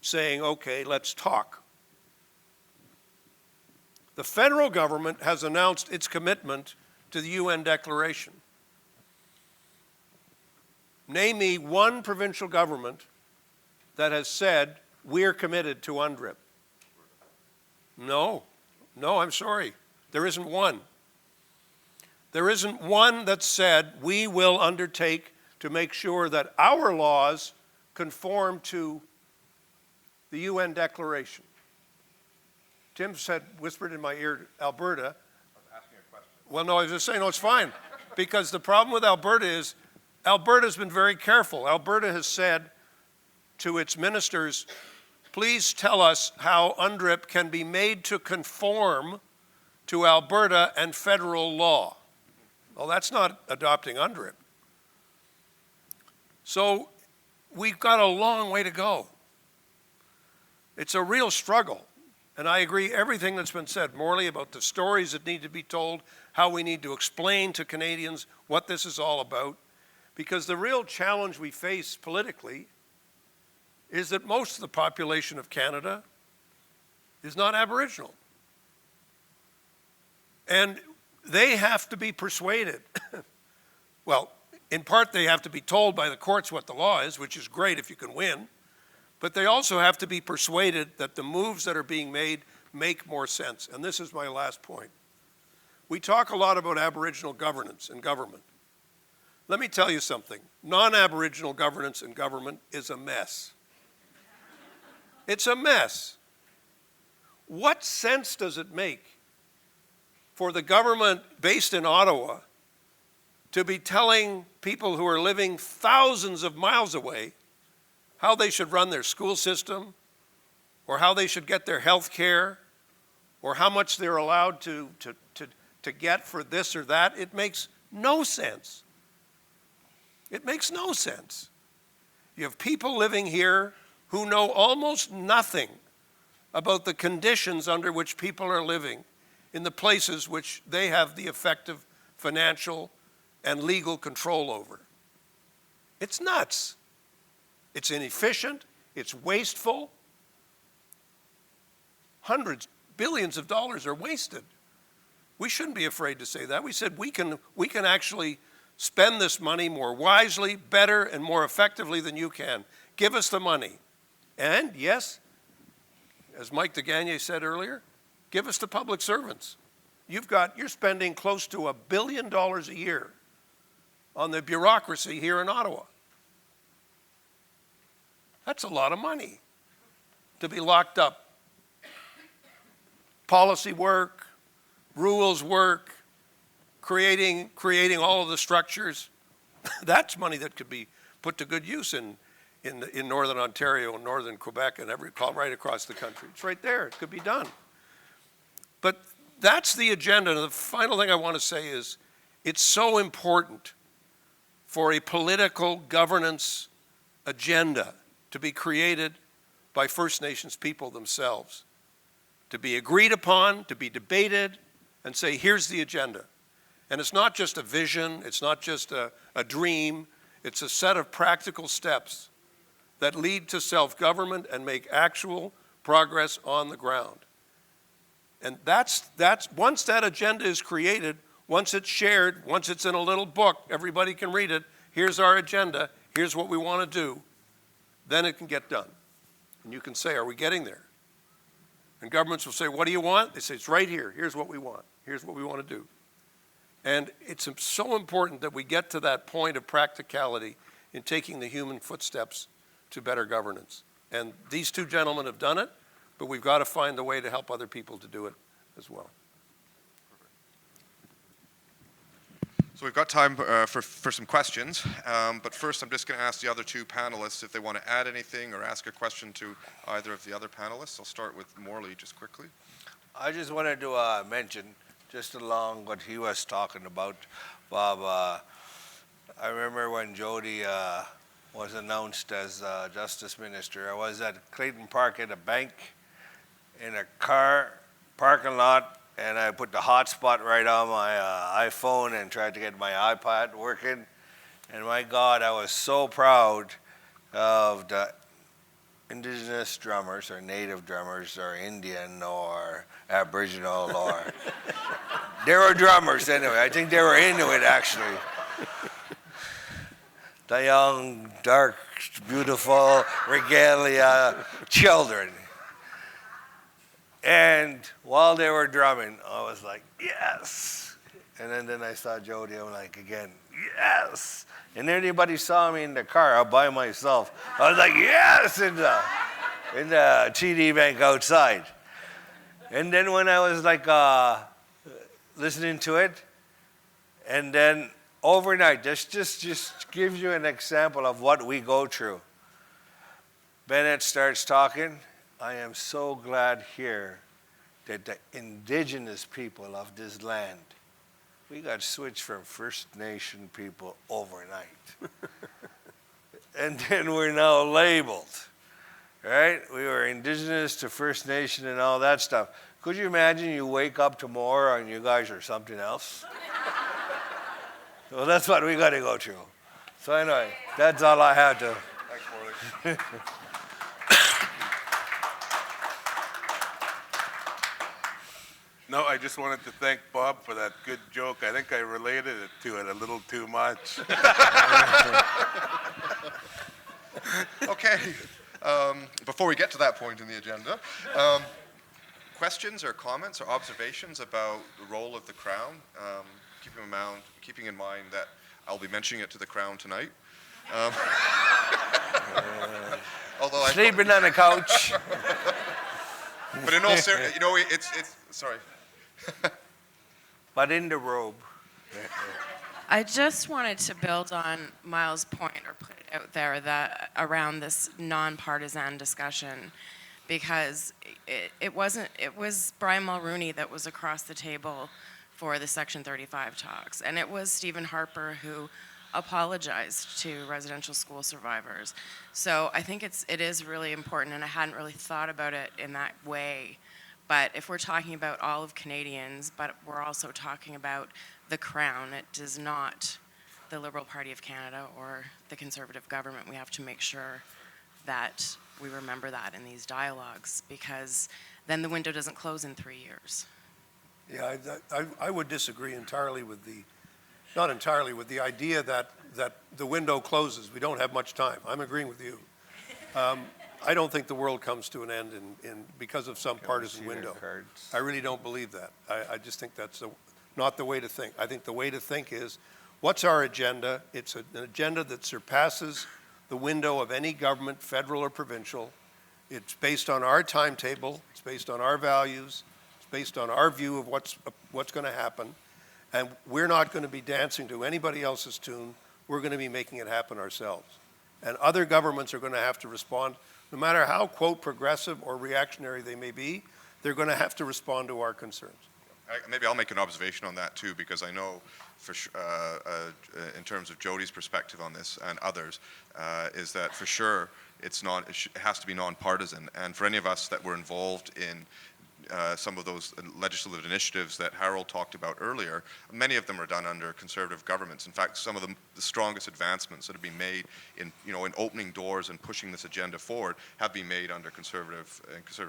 saying, okay, let's talk. The federal government has announced its commitment to the UN Declaration. Name me one provincial government that has said, we're committed to UNDRIP. No, I'm sorry. There isn't one. There isn't one that said, we will undertake to make sure that our laws conform to the UN Declaration. Tim said, whispered in my ear, Alberta. I was asking a question. Well, no, I was just saying, no, it's fine. Because the problem with Alberta is, Alberta's been very careful. Alberta has said to its ministers, please tell us how UNDRIP can be made to conform to Alberta and federal law. Well, that's not adopting UNDRIP. So we've got a long way to go. It's a real struggle. And I agree everything that's been said, Morley, about the stories that need to be told, how we need to explain to Canadians what this is all about. Because the real challenge we face politically is that most of the population of Canada is not Aboriginal. And they have to be persuaded. Well, in part they have to be told by the courts what the law is, which is great if you can win. But they also have to be persuaded that the moves that are being made make more sense. And this is my last point. We talk a lot about Aboriginal governance and government. Let me tell you something. Non-Aboriginal governance and government is a mess. It's a mess. What sense does it make for the government based in Ottawa to be telling people who are living thousands of miles away how they should run their school system, or how they should get their health care, or how much they're allowed to get for this or that? It makes no sense. It makes no sense. You have people living here who know almost nothing about the conditions under which people are living in the places which they have the effective financial and legal control over. It's nuts. It's inefficient. It's wasteful. Hundreds, billions of dollars are wasted. We shouldn't be afraid to say that. We said we can actually spend this money more wisely, better, and more effectively than you can. Give us the money. And yes, as Mike DeGagne said earlier, give us the public servants. You're spending close to $1 billion a year on the bureaucracy here in Ottawa. That's a lot of money to be locked up. Policy work, rules work, creating all of the structures. That's money that could be put to good use in Northern Ontario and Northern Quebec and right across the country. It's right there. It could be done. But that's the agenda. And the final thing I want to say is it's so important for a political governance agenda to be created by First Nations people themselves, to be agreed upon, to be debated, and say, here's the agenda. And it's not just a vision, it's not just a dream, it's a set of practical steps that lead to self-government and make actual progress on the ground. And that's once that agenda is created, once it's shared, once it's in a little book, everybody can read it, here's our agenda, here's what we want to do, then it can get done. And you can say, are we getting there? And governments will say, what do you want? They say, it's right here. Here's what we want. Here's what we want to do. And it's so important that we get to that point of practicality in taking the human footsteps to better governance. And these two gentlemen have done it, but we've got to find a way to help other people to do it as well. So we've got time for some questions, but first I'm just going to ask the other two panelists if they want to add anything or ask a question to either of the other panelists. I'll start with Morley just quickly. I just wanted to mention, just along what he was talking about, Bob, I remember when Jody was announced as Justice Minister, I was at Clayton Park at a bank in a car parking lot, and I put the hotspot right on my iPhone and tried to get my iPad working. And my God, I was so proud of the Indigenous drummers or Native drummers or Indian or Aboriginal or... They were drummers anyway. I think they were Inuit actually. The young, dark, beautiful regalia children. And while they were drumming, I was like, yes. And then I saw Jody, I'm like, again, yes. And anybody saw me in the car all by myself, I was like, yes, in the TD Bank outside. And then when I was like listening to it, and then overnight, just gives you an example of what we go through. Bennett starts talking. I am so glad here that the Indigenous people of this land, we got switched from First Nation people overnight. And then we're now labeled, right? We were Indigenous to First Nation and all that stuff. Could you imagine you wake up tomorrow and you guys are something else? Well, that's what we got to go through. So anyway, that's all I had to. Thanks, Morley. No, I just wanted to thank Bob for that good joke. I think I related it to it a little too much. Okay, before we get to that point in the agenda, questions or comments or observations about the role of the Crown, keeping in mind that I'll be mentioning it to the Crown tonight. Although Sleeping on the couch. But in all seriousness, you know, it's sorry. But in the robe. I just wanted to build on Miles' point, or put it out there, that around this nonpartisan discussion, because it was Brian Mulrooney that was across the table for the Section 35 talks, and it was Stephen Harper who apologized to residential school survivors. So I think it is really important, and I hadn't really thought about it in that way. But if we're talking about all of Canadians, but we're also talking about the Crown, it is not the Liberal Party of Canada or the Conservative government. We have to make sure that we remember that in these dialogues, because then the window doesn't close in 3 years. Yeah, I would disagree entirely with not entirely with the idea that the window closes. We don't have much time. I'm agreeing with you. I don't think the world comes to an end because of some partisan window. I really don't believe that. I just think that's not the way to think. I think the way to think is, what's our agenda? It's an agenda that surpasses the window of any government, federal or provincial. It's based on our timetable. It's based on our values. It's based on our view of what's going to happen. And we're not going to be dancing to anybody else's tune. We're going to be making it happen ourselves. And other governments are going to have to respond. No matter how, quote, progressive or reactionary they may be, they're going to have to respond to our concerns. Maybe I'll make an observation on that too, because I know, in terms of Jody's perspective on this and others, is that for sure it has to be nonpartisan. And for any of us that were involved in some of those legislative initiatives that Harold talked about earlier, many of them are done under conservative governments. In fact, some of the strongest advancements that have been made in opening doors and pushing this agenda forward have been made under conservative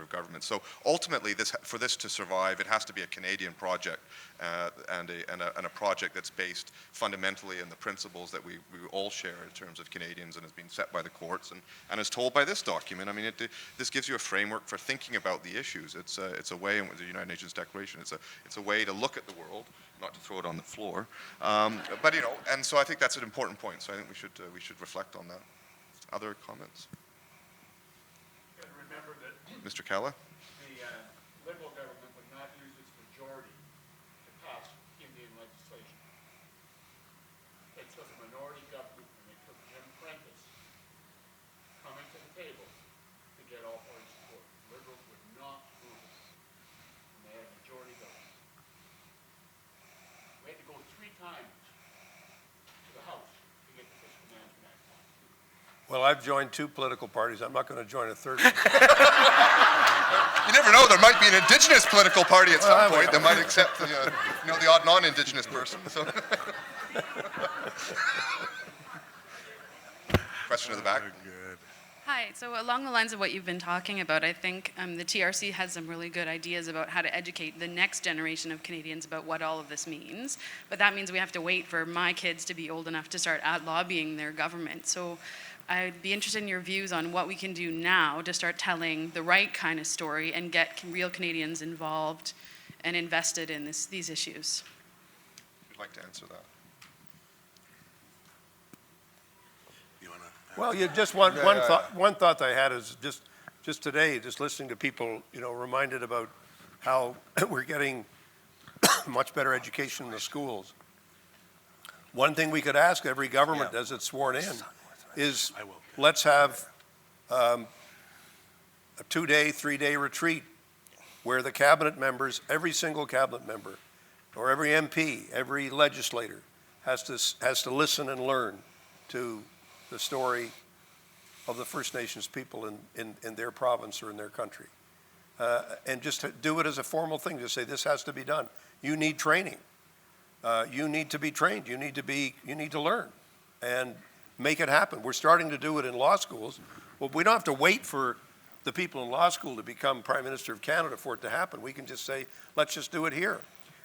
governments. So ultimately, for this to survive, it has to be a Canadian project and a project that's based fundamentally in the principles that we all share in terms of Canadians and has been set by the courts and is told by this document. I mean, this gives you a framework for thinking about the issues. It's a way, and with the United Nations Declaration, it's a way to look at the world, not to throw it on the floor. But and so I think that's an important point. So I think we should reflect on that. Other comments? Remember that Mr. Calla? the Liberal government would not use its majority to pass Indian legislation. It took a minority government and they took Jim Prentice coming to the table to get all party support. Liberals would not move it. And they had majority government. We had to go 3 times to the House to get the Fiscal Management Act passed. Well, I've joined 2 political parties. I'm not going to join a third one. You never know. There might be an Indigenous political party at some point that might accept the odd non-Indigenous person. So. Question in the back. Hi, so along the lines of what you've been talking about, I think the TRC has some really good ideas about how to educate the next generation of Canadians about what all of this means. But that means we have to wait for my kids to be old enough to start lobbying their government. So I'd be interested in your views on what we can do now to start telling the right kind of story and get real Canadians involved and invested in these issues. I'd like to answer that. Well, just one thought I had is just today, just listening to people, reminded about how we're getting much better education in the schools. One thing we could ask every government as it's sworn in is let's have a 2-day, 3-day retreat where the cabinet members, every single cabinet member, or every MP, every legislator has to listen and learn to the story of the First Nations people in their province or in their country. And just to do it as a formal thing, just say this has to be done. You need training. You need to be trained. You need to learn and make it happen. We're starting to do it in law schools. Well, we don't have to wait for the people in law school to become Prime Minister of Canada for it to happen. We can just say, let's just do it here.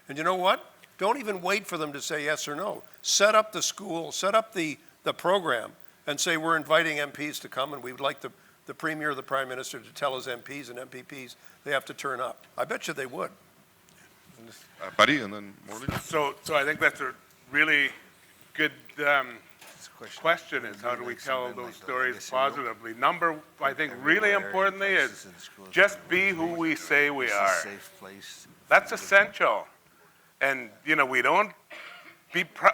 And you know what? Don't even wait for them to say yes or no. Set up the school, set up the program, and say we're inviting MPs to come and we would like the Premier or the Prime Minister to tell his MPs and MPPs they have to turn up. I bet you they would. Buddy, and then Morley. So I think that's a really good question is how do we tell those stories positively? I think really importantly is just be who we say we are. That's essential. And, we don't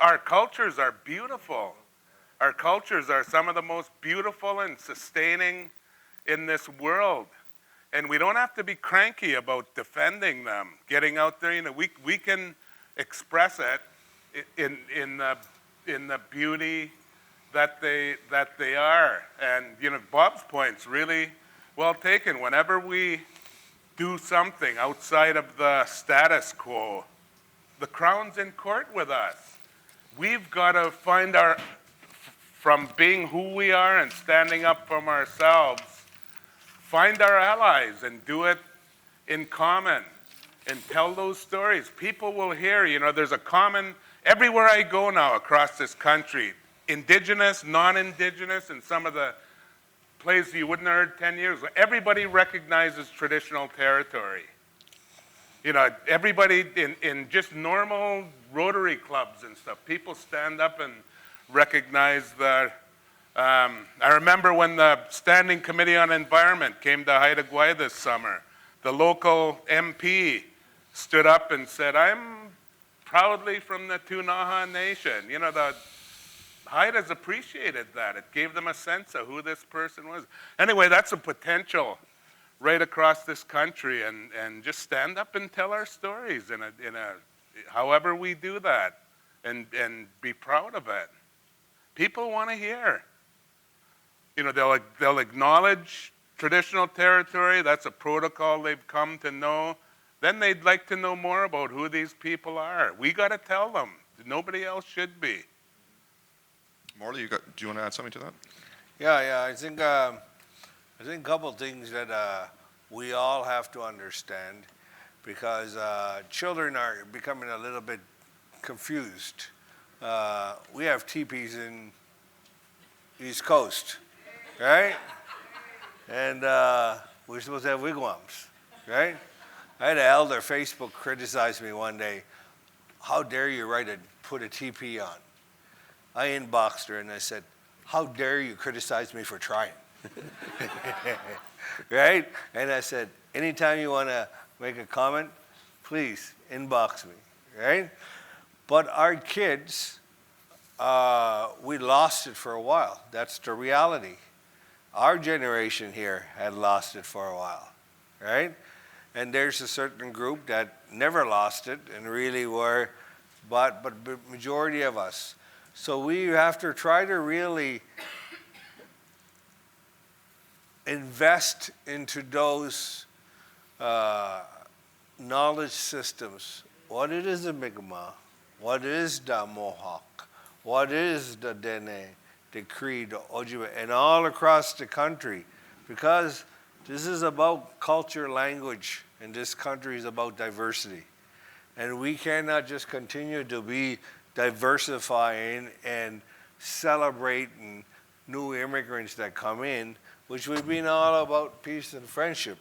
our cultures are beautiful. Our cultures are some of the most beautiful and sustaining in this world. And we don't have to be cranky about defending them, getting out there. We can express it in the beauty that they are. And Bob's point's really well taken. Whenever we do something outside of the status quo, the Crown's in court with us. We've got to find from being who we are and standing up for ourselves, find our allies and do it in common and tell those stories. People will hear, there's a common, everywhere I go now across this country, Indigenous, non-Indigenous, and some of the places you wouldn't have heard 10 years ago, everybody recognizes traditional territory. Everybody in just normal Rotary clubs and stuff, people stand up and recognize that. I remember when the Standing Committee on Environment came to Haida Gwaii this summer, the local MP stood up and said, I'm proudly from the Tunaha Nation. The Haidas appreciated that. It gave them a sense of who this person was. Anyway, that's a potential right across this country, and just stand up and tell our stories in a however we do that, and be proud of it. People want to hear. They'll acknowledge traditional territory. That's a protocol they've come to know. then they'd like to know more about who these people are. We got to tell them. Nobody else should be. Morley, do you want to add something to that? Yeah, I think a couple of things that we all have to understand, because children are becoming a little bit confused. We have teepees in East Coast, right? And we're supposed to have wigwams, right? I had an elder Facebook criticize me one day. How dare you put a teepee on? I inboxed her and I said, how dare you criticize me for trying? Right? And I said, anytime you want to make a comment, please inbox me, right? But our kids, we lost it for a while. That's the reality. Our generation here had lost it for a while, right? And there's a certain group that never lost it and really were, but majority of us. So we have to try to really invest into those knowledge systems. What it is the Mi'kmaq? What is the Mohawk? What is the Dene, the Cree, the Ojibwe, and all across the country? Because this is about culture, language, and this country is about diversity. And we cannot just continue to be diversifying and celebrating new immigrants that come in, which we've been all about peace and friendship,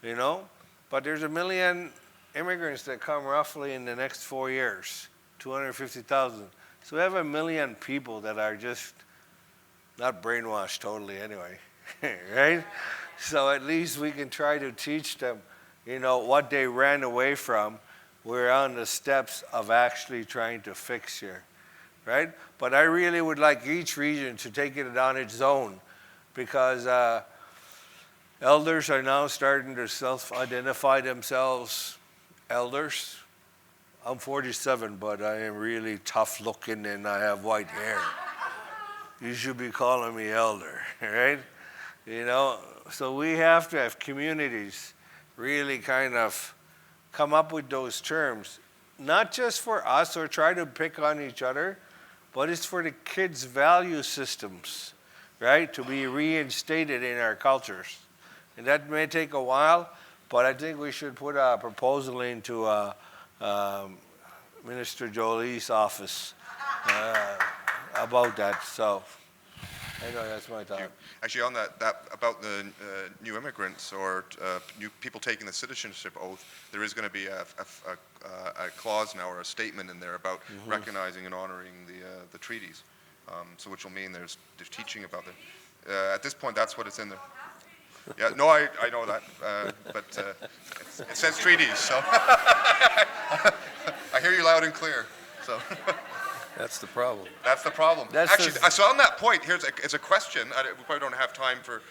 you know? But there's 1 million immigrants that come roughly in the next 4 years, 250,000. So we have 1 million people that are just not brainwashed totally anyway, right? So at least we can try to teach them, you know, what they ran away from. We're on the steps of actually trying to fix here, right? But I really would like each region to take it on its own, because elders are now starting to self-identify themselves elders. I'm 47, but I am really tough looking and I have white hair. You should be calling me elder, right? You know, so we have to have communities really kind of come up with those terms, not just for us or try to pick on each other, but it's for the kids' value systems, right, to be reinstated in our cultures. And that may take a while, but I think we should put a proposal into Minister Jolie's office about that. So I know that's my thought. Actually, on that about the new immigrants or new people taking the citizenship oath, there is going to be a clause now or a statement in there about recognizing and honoring the treaties. So which will mean there's teaching about it. At this point, that's what it's in there. Yeah, no, I know that, but it says treaties, so I hear you loud and clear. So. That's the problem. That's the problem. Actually, so on that point, it's a question. We probably don't have time for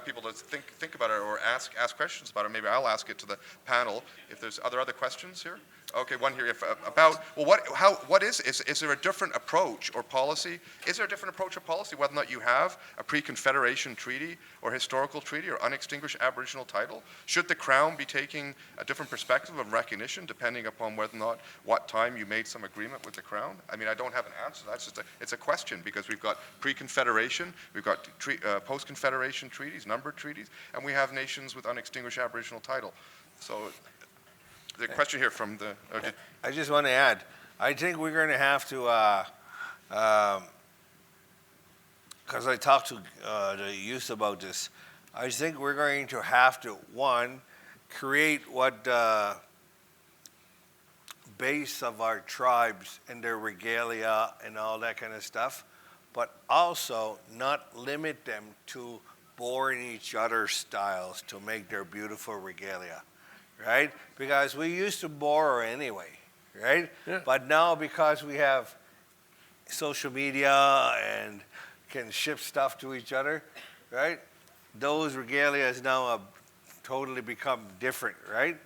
people to think about it or ask questions about it. Maybe I'll ask it to the panel. If there's other questions here. Okay, one here. What is there a different approach or policy? Is there a different approach or policy whether or not you have a pre-Confederation treaty or historical treaty or unextinguished Aboriginal title? Should the Crown be taking a different perspective of recognition depending upon whether or not what time you made some agreement with the Crown? I mean, I don't have an answer. That's just it's a question, because we've got pre-Confederation, we've got post-Confederation treaties, numbered treaties, and we have nations with unextinguished Aboriginal title. So. The question here from the... Okay. I just want to add, I think we're going to have to, because I talked to the youth about this, I think we're going to have to, one, create what the base of our tribes and their regalia and all that kind of stuff, but also not limit them to boring each other's styles to make their beautiful regalia. Right? Because we used to borrow anyway, right? Yeah. But now because we have social media and can ship stuff to each other, right? Those regalias now have totally become different, right?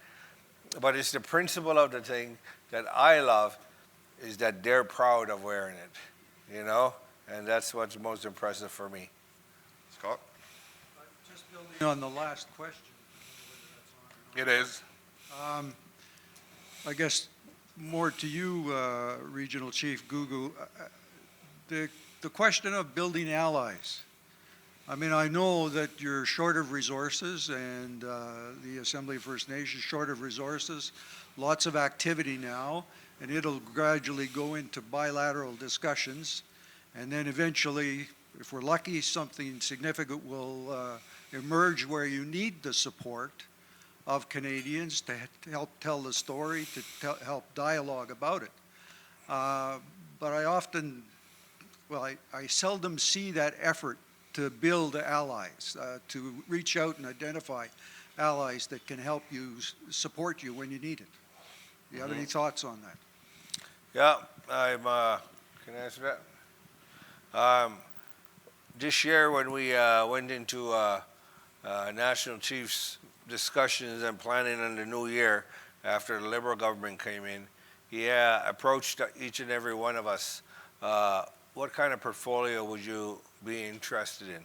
But it's the principle of the thing that I love is that they're proud of wearing it, you know? And that's what's most impressive for me. Scott? Just building on the last question. It is. I guess more to you, Regional Chief Googoo. The question of building allies. I mean, I know that you're short of resources, and the Assembly of First Nations short of resources, lots of activity now, and it'll gradually go into bilateral discussions, and then eventually, if we're lucky, something significant will emerge where you need the support of Canadians to help tell the story, to help dialogue about it. But I often, well, I seldom see that effort to build allies, to reach out and identify allies that can help you, support you when you need it. Do you have any thoughts on that? Yeah, can I answer that? This year when we went into National Chief's discussions and planning on the new year after the Liberal government came in, he approached each and every one of us, what kind of portfolio would you be interested in?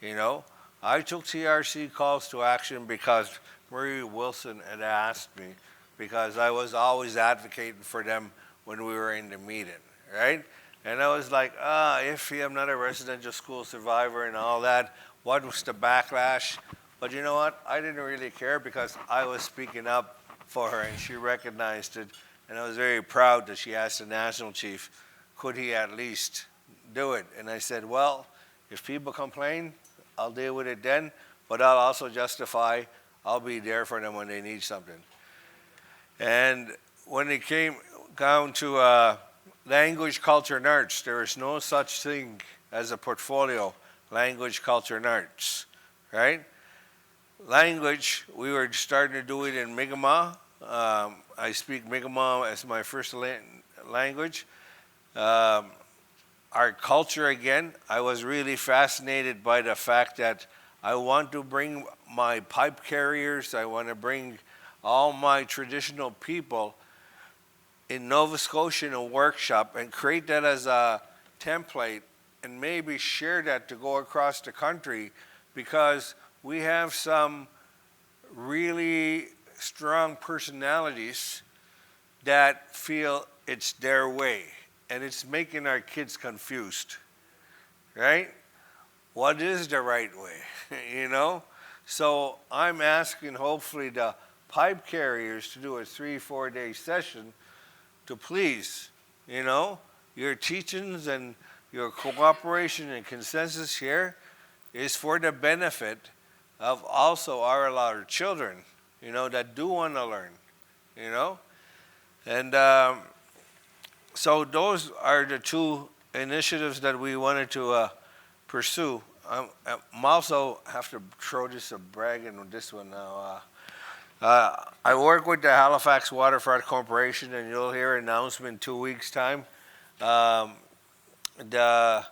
You know, I took TRC calls to action because Murray Wilson had asked me, because I was always advocating for them when we were in the meeting, right? And I was like, iffy, I'm not a residential school survivor and all that. What was the backlash? But you know what? I didn't really care because I was speaking up for her and she recognized it. And I was very proud that she asked the National Chief, could he at least do it? And I said, well, if people complain, I'll deal with it then, but I'll also justify, I'll be there for them when they need something. And when it came down to language, culture, and arts, there is no such thing as a portfolio, language, culture, and arts, right? Language, we were starting to do it in Mi'kmaq. I speak Mi'kmaq as my first language. Our culture, again, I was really fascinated by the fact that I want to bring my pipe carriers, I want to bring all my traditional people in Nova Scotia in a workshop and create that as a template and maybe share that to go across the country, because we have some really strong personalities that feel it's their way, and it's making our kids confused, right? What is the right way, you know? So I'm asking hopefully the pipe carriers to do a 3-4 day session to please, you know, your teachings and your cooperation and consensus here is for the benefit of also our children, you know, that do want to learn, you know? And so those are the two initiatives that we wanted to pursue. I'm also have to throw this a brag in this one now. I work with the Halifax Waterfront Corporation, and you'll hear an announcement in 2 weeks' time. The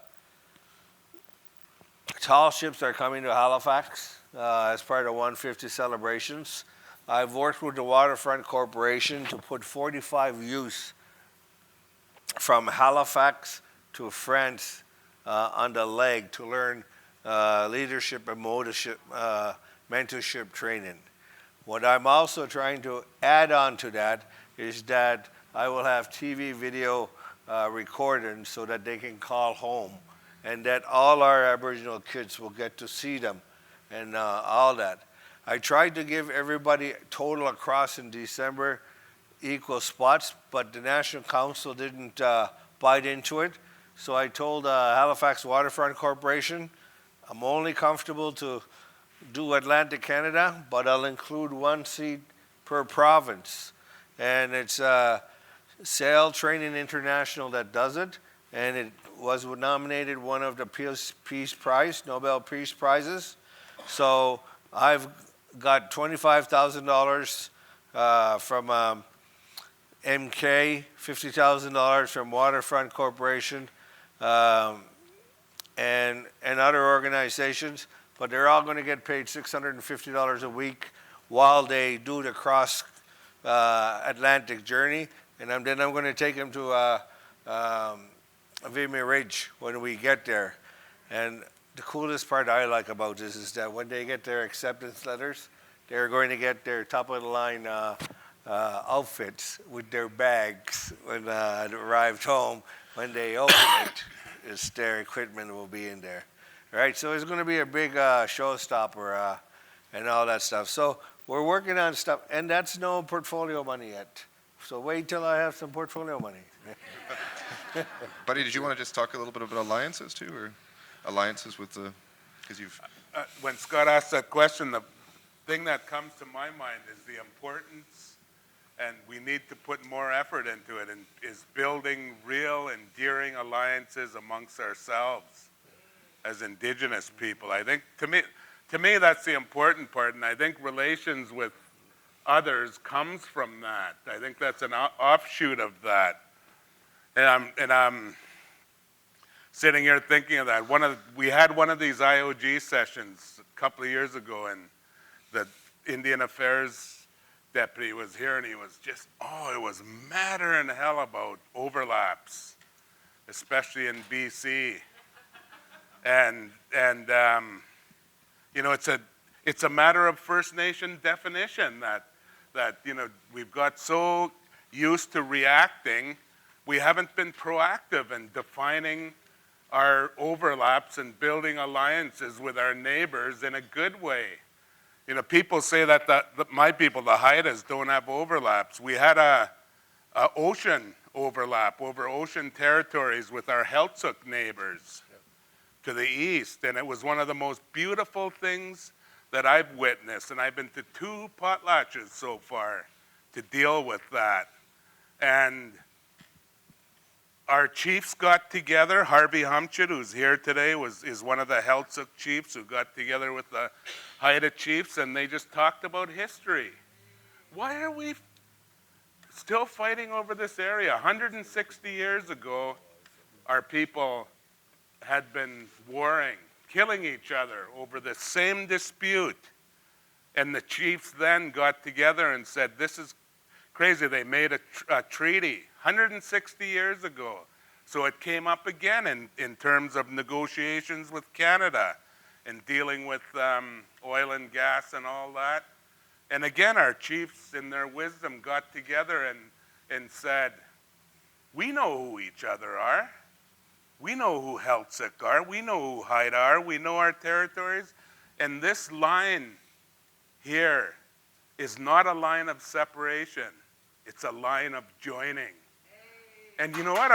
tall ships are coming to Halifax as part of 150 celebrations. I've worked with the Waterfront Corporation to put 45 youths from Halifax to France on the leg to learn leadership and mentorship training. What I'm also trying to add on to that is that I will have TV video recording so that they can call home, and that all our Aboriginal kids will get to see them and all that. I tried to give everybody total across in December equal spots, but the National Council didn't bite into it. So I told Halifax Waterfront Corporation, I'm only comfortable to do Atlantic Canada, but I'll include 1 seat per province. And it's Sail Training International that does it, and it was nominated one of the Peace Prize, Nobel Peace Prizes. So I've got $25,000 from MK, $50,000 from Waterfront Corporation, and other organizations, but they're all going to get paid $650 a week while they do the cross Atlantic journey, and then I'm going to take them to Vimy Ridge when we get there. And the coolest part I like about this is that when they get their acceptance letters, they're going to get their top-of-the-line outfits with their bags when they arrived home. When they open it, their equipment will be in there. Right, so it's going to be a big showstopper and all that stuff. So we're working on stuff, and that's no portfolio money yet. So wait till I have some portfolio money. Buddy, did you want to just talk a little bit about alliances too, or alliances with the, because you've... When Scott asked that question, the thing that comes to my mind is the importance, and we need to put more effort into it, and is building real, endearing alliances amongst ourselves as Indigenous people. I think, to me, that's the important part, and I think relations with others comes from that. I think that's an offshoot of that. And I'm sitting here thinking of that. We had one of these IOG sessions a couple of years ago, and the Indian Affairs deputy was here, and he was just, it was madder than hell about overlaps, especially in BC. And you know, it's a matter of First Nation definition that you know, we've got so used to reacting, we haven't been proactive in defining our overlaps and building alliances with our neighbors in a good way. You know, people say that my people, the Haidas, don't have overlaps. We had a ocean overlap over ocean territories with our Heiltsuk neighbors to the east, and it was one of the most beautiful things that I've witnessed, and I've been to 2 potlatches so far to deal with that. And our chiefs got together. Harvey Humchit, who's here today, is one of the Heiltsuk chiefs who got together with the Haida chiefs, and they just talked about history. Why are we still fighting over this area? 160 years ago, our people had been warring, killing each other over the same dispute. And the chiefs then got together and said, this is crazy. They made a treaty 160 years ago. So it came up again in terms of negotiations with Canada and dealing with oil and gas and all that. And again, our chiefs in their wisdom got together and said, we know who each other are. We know who Heiltsuk are. We know who Haida are. We know our territories. And this line here is not a line of separation. It's a line of joining. And you know what?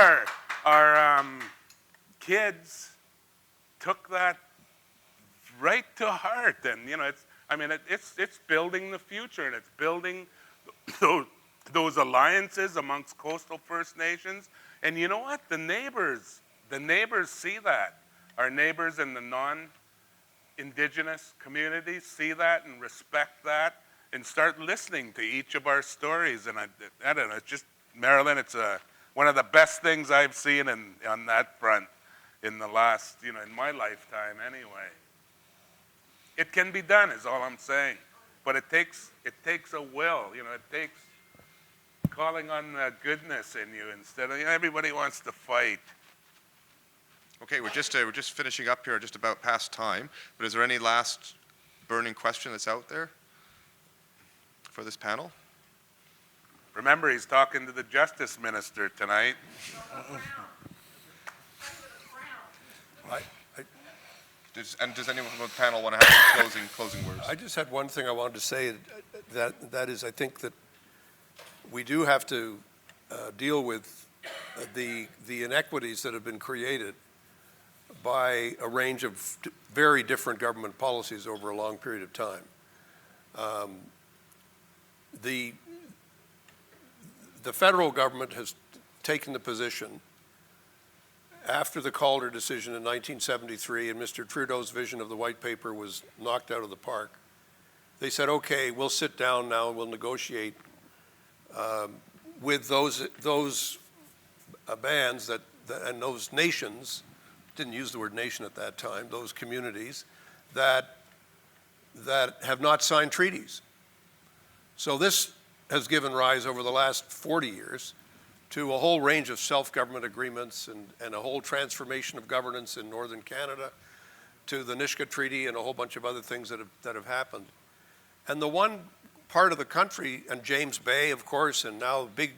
Our kids took that right to heart. And, you know, it's building the future, and it's building those alliances amongst coastal First Nations. And you know what? The neighbors see that. Our neighbors in the non-Indigenous communities see that and respect that and start listening to each of our stories. And I don't know, it's just, Marilyn, it's one of the best things I've seen on that front in the last, you know, in my lifetime anyway. It can be done, is all I'm saying. But it takes a will, you know, it takes calling on the goodness in you instead of, you know, everybody wants to fight. Okay, we're just finishing up here, just about past time. But is there any last burning question that's out there for this panel? Remember, he's talking to the Justice Minister tonight. Does anyone from the panel want to have some closing words? I just had one thing I wanted to say. That is, I think that we do have to deal with the inequities that have been created by a range of very different government policies over a long period of time. The federal government has taken the position after the Calder decision in 1973 and Mr. Trudeau's vision of the white paper was knocked out of the park. They said, okay, we'll sit down now and we'll negotiate with those bands and those nations, didn't use the word nation at that time, those communities that have not signed treaties. So this has given rise over the last 40 years to a whole range of self-government agreements and a whole transformation of governance in northern Canada, to the Nisga'a Treaty and a whole bunch of other things that have happened. And the one part of the country, and James Bay, of course, and now a big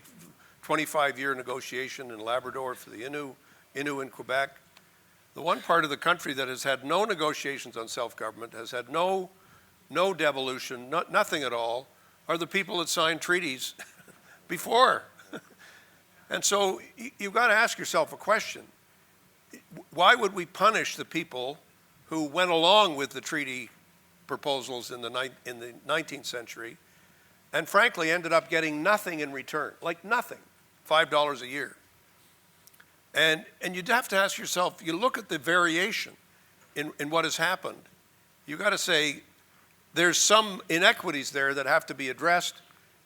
25-year negotiation in Labrador for the Innu in Quebec, the one part of the country that has had no negotiations on self-government, has had no devolution, nothing at all, are the people that signed treaties before. And so you've got to ask yourself a question. Why would we punish the people who went along with the treaty proposals in the 19th century and frankly ended up getting nothing in return, like nothing, $5 a year? And you'd have to ask yourself, you look at the variation in what has happened, you've got to say there's some inequities there that have to be addressed,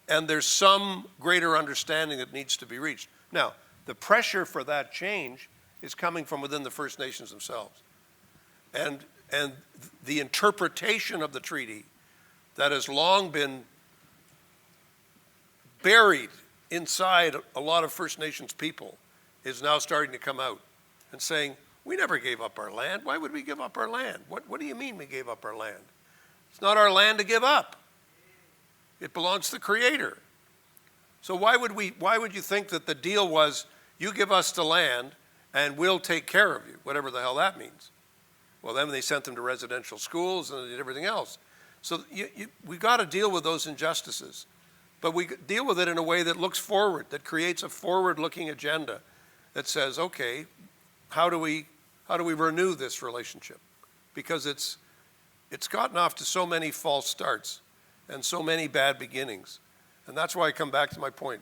and there's some greater understanding that needs to be reached. Now, the pressure for that change is coming from within the First Nations themselves. And the interpretation of the treaty that has long been buried inside a lot of First Nations people is now starting to come out and saying, we never gave up our land. Why would we give up our land? What do you mean we gave up our land? It's not our land to give up. It belongs to the Creator. So why would you think that the deal was, you give us the land and we'll take care of you, whatever the hell that means? Well, then they sent them to residential schools and they did everything else. So we've got to deal with those injustices. But we deal with it in a way that looks forward, that creates a forward-looking agenda that says, okay, how do we renew this relationship? Because it's gotten off to so many false starts and so many bad beginnings. And that's why I come back to my point.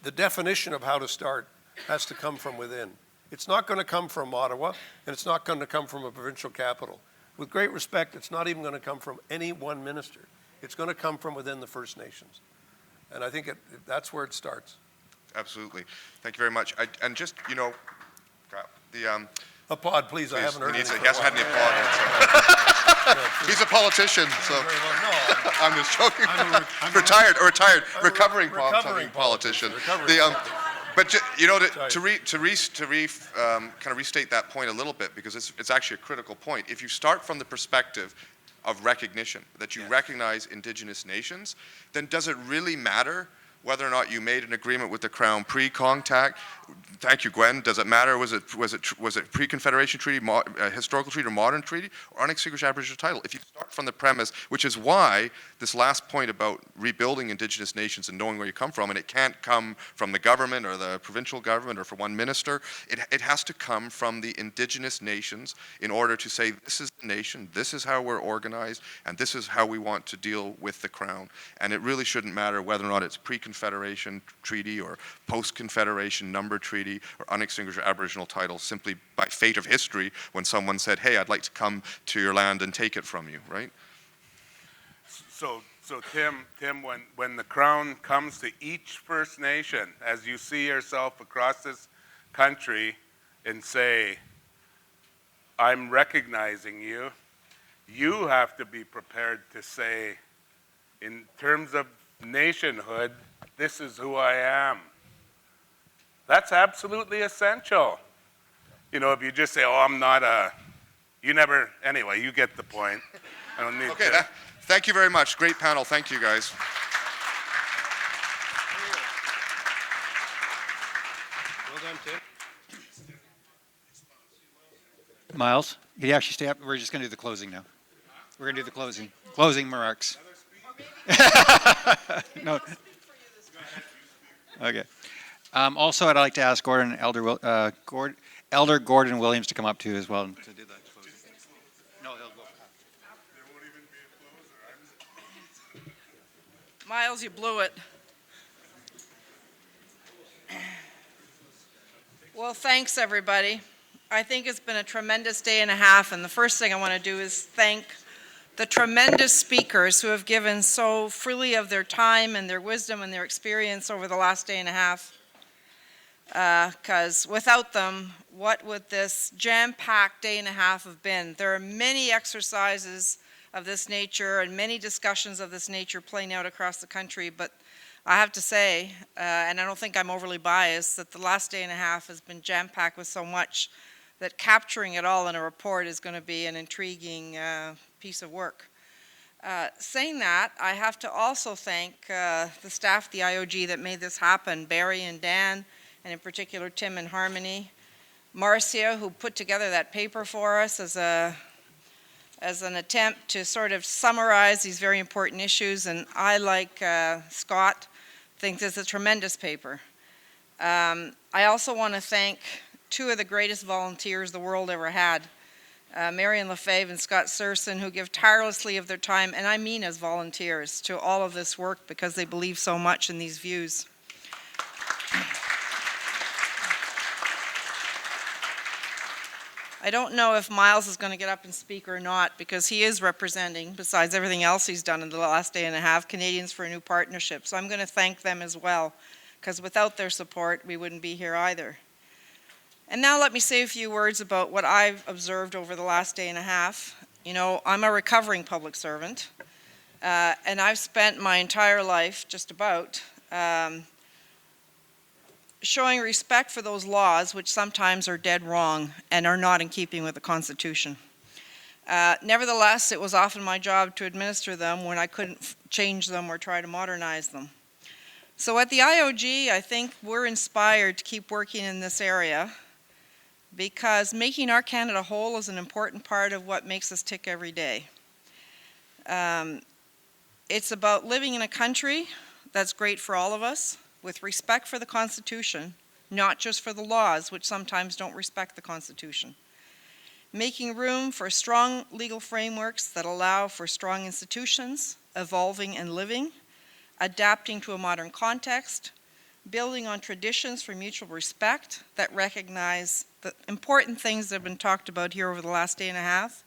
The definition of how to start has to come from within. It's not going to come from Ottawa, and it's not going to come from a provincial capital. With great respect, it's not even going to come from any one minister. It's going to come from within the First Nations. And I think that's where it starts. Absolutely. Thank you very much. And just, Applaud, please. I haven't heard anything. He hasn't had any applaud. He's a politician, so I'm just joking. Retired, recovering politician. But to restate that point a little bit, because it's actually a critical point. If you start from the perspective of recognition, that you recognize Indigenous nations, then does it really matter whether or not you made an agreement with the Crown pre-contact? Thank you, Gwen. Does it matter? Was it pre-Confederation treaty, historical treaty, or modern treaty, or unextinguished Aboriginal title? If you start from the premise, which is why this last point about rebuilding Indigenous nations and knowing where you come from, and it can't come from the government or the provincial government or from one minister, it has to come from the Indigenous nations in order to say, this is the nation, this is how we're organized, and this is how we want to deal with the Crown. And it really shouldn't matter whether or not it's pre-Confederation treaty or post-Confederation number treaty or unextinguished Aboriginal title, simply by fate of history when someone said, hey, I'd like to come to your land and take it from you, right? So Tim, when the Crown comes to each First Nation, as you see yourself across this country and say, I'm recognizing you, you have to be prepared to say, in terms of nationhood, this is who I am. That's absolutely essential. If you just say, oh, I'm not anyway, you get the point. I don't need to. Thank you very much. Great panel. Thank you, guys. Well done, Tim. Miles, can you actually stay up? We're just going to do the closing now. We're going to do the closing. Closing remarks. No. Okay. Also, I'd like to ask Elder Gordon Williams to come up too as well to do that closing. No, he'll go. There won't even be a closer. Miles, you blew it. Well, thanks, everybody. I think it's been a tremendous day and a half, and the first thing I want to do is thank the tremendous speakers who have given so freely of their time and their wisdom and their experience over the last day and a half. Because without them, what would this jam-packed day and a half have been? There are many exercises of this nature and many discussions of this nature playing out across the country, but I have to say, and I don't think I'm overly biased, that the last day and a half has been jam-packed with so much that capturing it all in a report is going to be an intriguing piece of work. Saying that, I have to also thank the staff, the IOG, that made this happen, Barry and Dan, and in particular Tim and Harmony. Marcia, who put together that paper for us as an attempt to sort of summarize these very important issues, and I, like Scott, think this is a tremendous paper. I also want to thank two of the greatest volunteers the world ever had, Marion Lefebvre and Scott Surson, who give tirelessly of their time, and I mean as volunteers, to all of this work because they believe so much in these views. I don't know if Miles is going to get up and speak or not, because he is representing, besides everything else he's done in the last day and a half, Canadians for a New Partnership. So I'm going to thank them as well, because without their support, we wouldn't be here either. And now let me say a few words about what I've observed over the last day and a half. You know, I'm a recovering public servant, and I've spent my entire life, just about, showing respect for those laws which sometimes are dead wrong and are not in keeping with the Constitution. Nevertheless, it was often my job to administer them when I couldn't change them or try to modernize them. So at the IOG, I think we're inspired to keep working in this area, because making our Canada whole is an important part of what makes us tick every day. It's about living in a country that's great for all of us, with respect for the Constitution, not just for the laws, which sometimes don't respect the Constitution. Making room for strong legal frameworks that allow for strong institutions, evolving and living, adapting to a modern context, building on traditions for mutual respect that recognize the important things that have been talked about here over the last day and a half: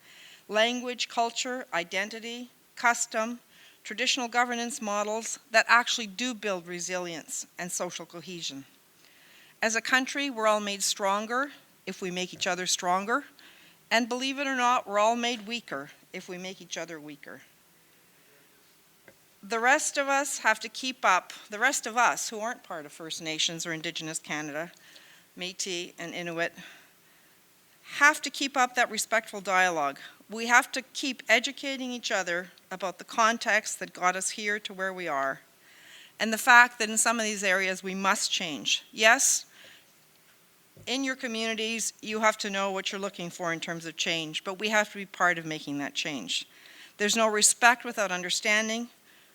language, culture, identity, custom, traditional governance models that actually do build resilience and social cohesion. As a country, we're all made stronger if we make each other stronger, and believe it or not, we're all made weaker if we make each other weaker. The rest of us have to keep up, the rest of us who aren't part of First Nations or Indigenous Canada, Métis and Inuit, have to keep up that respectful dialogue. We have to keep educating each other about the context that got us here to where we are, and the fact that in some of these areas we must change. Yes, in your communities, you have to know what you're looking for in terms of change, but we have to be part of making that change. There's no respect without understanding,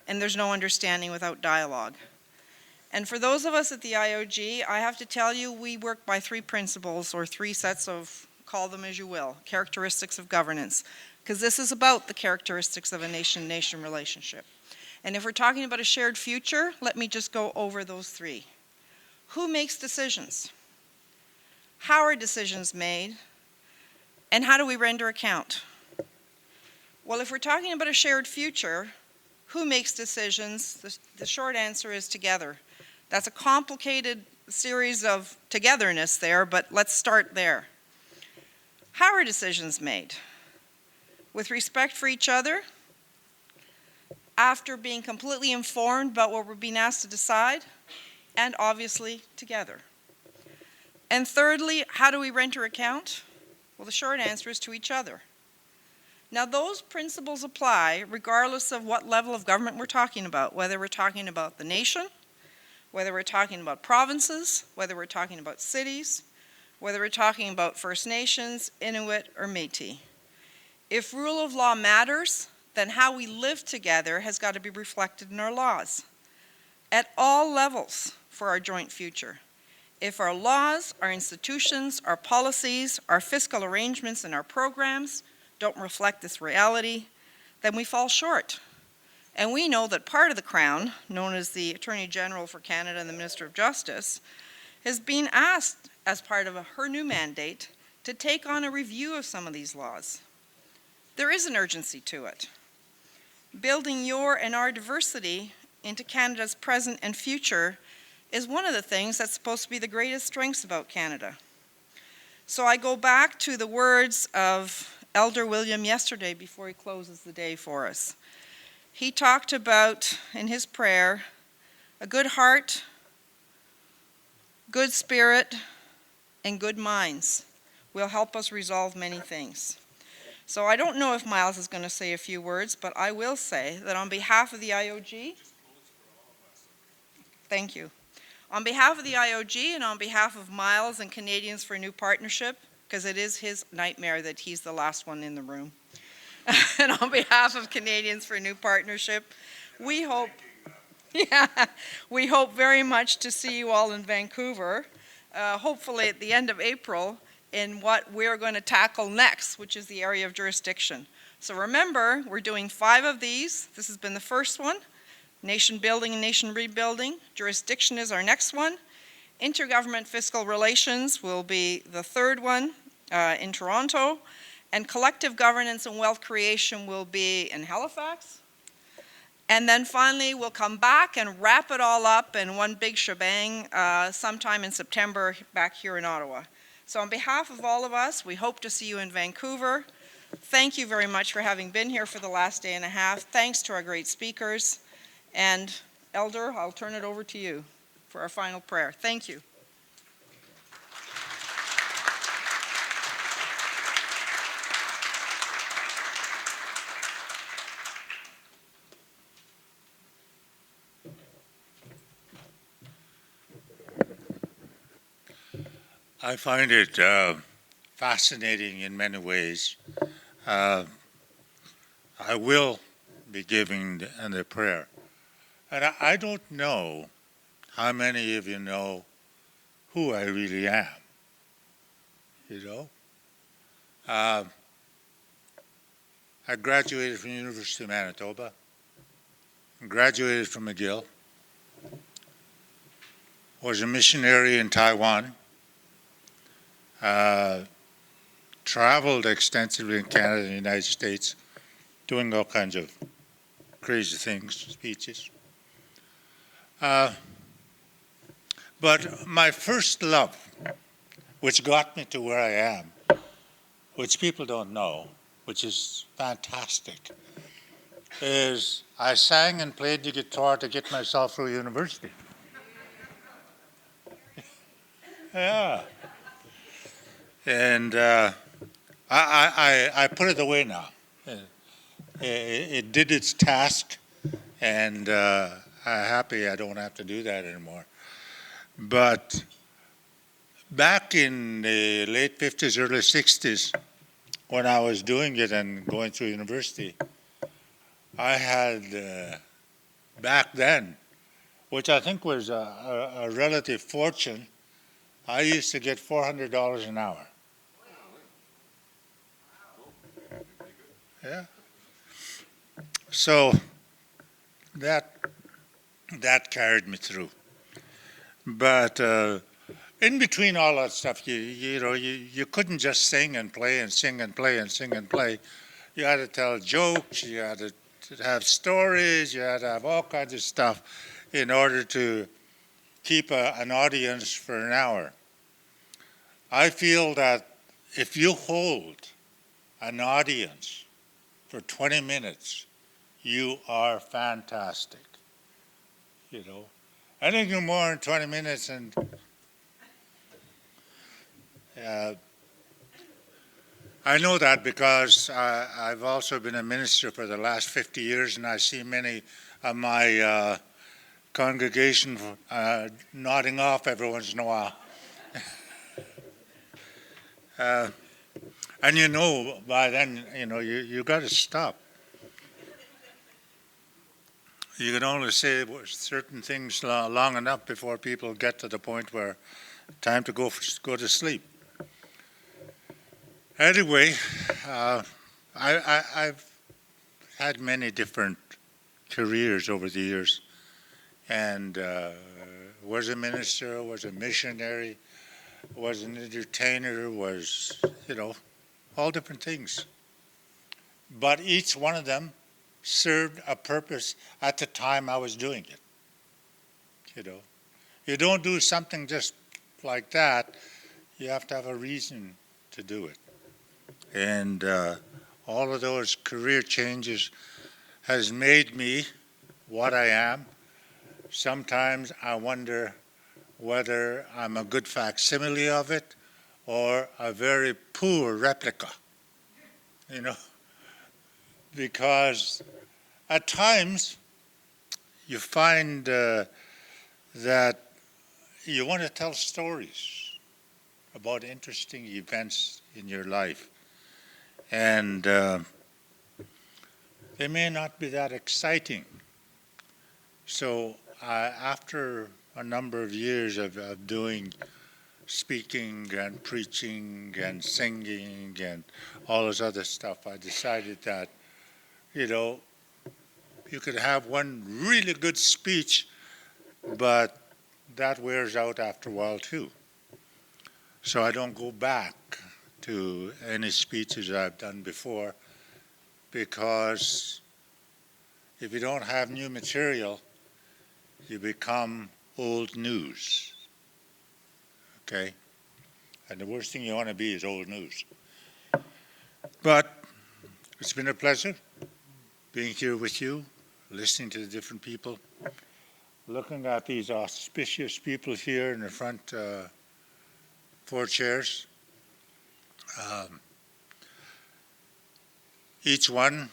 and there's no understanding without dialogue. And for those of us at the IOG, I have to tell you, we work by three principles, or three sets of, call them as you will, characteristics of governance, because this is about the characteristics of a nation-nation relationship. And if we're talking about a shared future, let me just go over those three. Who makes decisions? How are decisions made? And how do we render account? Well, if we're talking about a shared future, who makes decisions? The short answer is together. That's a complicated series of togetherness there, but let's start there. How are decisions made? With respect for each other, after being completely informed about what we're being asked to decide, and obviously together. And thirdly, how do we render account? Well, the short answer is to each other. Now, those principles apply regardless of what level of government we're talking about, whether we're talking about the nation, whether we're talking about provinces, whether we're talking about cities, whether we're talking about First Nations, Inuit, or Métis. If rule of law matters, then how we live together has got to be reflected in our laws at all levels for our joint future. If our laws, our institutions, our policies, our fiscal arrangements, and our programs don't reflect this reality, then we fall short. And we know that part of the Crown, known as the Attorney General for Canada and the Minister of Justice, has been asked as part of her new mandate to take on a review of some of these laws. There is an urgency to it. Building your and our diversity into Canada's present and future is one of the things that's supposed to be the greatest strengths about Canada. So I go back to the words of Elder William yesterday before he closes the day for us. He talked about, in his prayer, a good heart, good spirit, and good minds will help us resolve many things. So I don't know if Miles is going to say a few words, but I will say that on behalf of the IOG, thank you. On behalf of the IOG and on behalf of Miles and Canadians for a New Partnership, because it is his nightmare that he's the last one in the room, and on behalf of Canadians for a New Partnership, we hope, we hope very much to see you all in Vancouver, hopefully at the end of April, in what we're going to tackle next, which is the area of jurisdiction. So remember, we're doing 5 of these. This has been the first one. Nation building and nation rebuilding. Jurisdiction is our next one. Intergovernmental Fiscal Relations will be the third one in Toronto. And collective governance and wealth creation will be in Halifax. And then finally, we'll come back and wrap it all up in one big shebang sometime in September back here in Ottawa. So on behalf of all of us, we hope to see you in Vancouver. Thank you very much for having been here for the last day and a half. Thanks to our great speakers. And Elder, I'll turn it over to you for our final prayer. Thank you. I find it fascinating in many ways. I will be giving the prayer. And I don't know how many of you know who I really am. You know? I graduated from the University of Manitoba, graduated from McGill, was a missionary in Taiwan, traveled extensively in Canada and the United States, doing all kinds of crazy things, speeches. But my first love, which got me to where I am, which people don't know, which is fantastic, is I sang and played the guitar to get myself through university. Yeah. And I put it away now. It did its task, and I'm happy I don't have to do that anymore. But back in the late 50s, early 60s, when I was doing it and going through university, I had, back then, which I think was a relative fortune, I used to get $400 an hour. Yeah. So that carried me through. But in between all that stuff, you couldn't just sing and play and sing and play and sing and play. You had to tell jokes, you had to have stories, you had to have all kinds of stuff in order to keep an audience for an hour. I feel that if you hold an audience for 20 minutes, you are fantastic. You know, anything more than 20 minutes, and I know that because I've also been a minister for the last 50 years, and I see many of my congregation nodding off every once in a while. And you know, by then, you got to stop. You can only say certain things long enough before people get to the point where time to go to sleep. Anyway, I've had many different careers over the years, and was a minister, was a missionary, was an entertainer, was, all different things. But each one of them served a purpose at the time I was doing it. You don't do something just like that. You have to have a reason to do it. And all of those career changes has made me what I am. Sometimes I wonder whether I'm a good facsimile of it or a very poor replica. you know, because at times you find that you want to tell stories about interesting events in your life, and they may not be that exciting. So after a number of years of doing speaking and preaching and singing and all this other stuff, I decided that, you know, you could have one really good speech, but that wears out after a while too. So I don't go back to any speeches I've done before, because if you don't have new material, you become old news. Okay? And the worst thing you want to be is old news. But it's been a pleasure being here with you, listening to the different people, looking at these auspicious people here in the front 4 chairs. Each one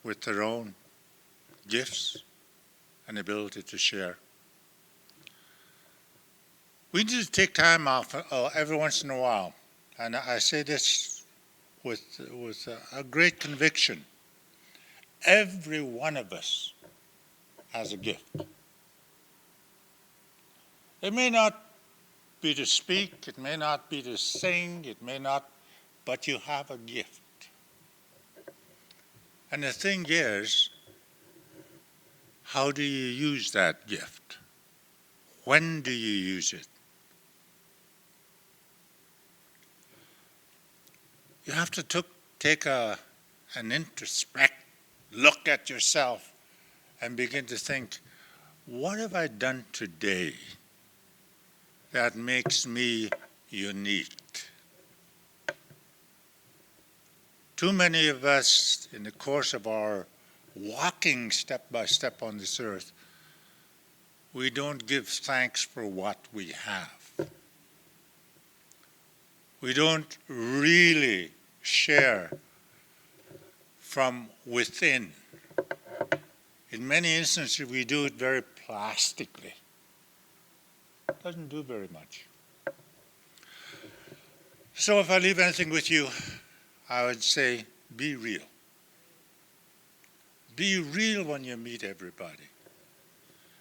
with their own gifts and ability to share. We need to take time off every once in a while, and I say this with a great conviction. Every one of us has a gift. It may not be to speak, it may not be to sing, it may not, but you have a gift. And the thing is, how do you use that gift? When do you use it? You have to take an introspect look at yourself and begin to think, what have I done today that makes me unique? Too many of us, in the course of our walking step by step on this earth, we don't give thanks for what we have. We don't really share from within. In many instances, we do it very plastically. It doesn't do very much. So if I leave anything with you, I would say, be real. Be real when you meet everybody,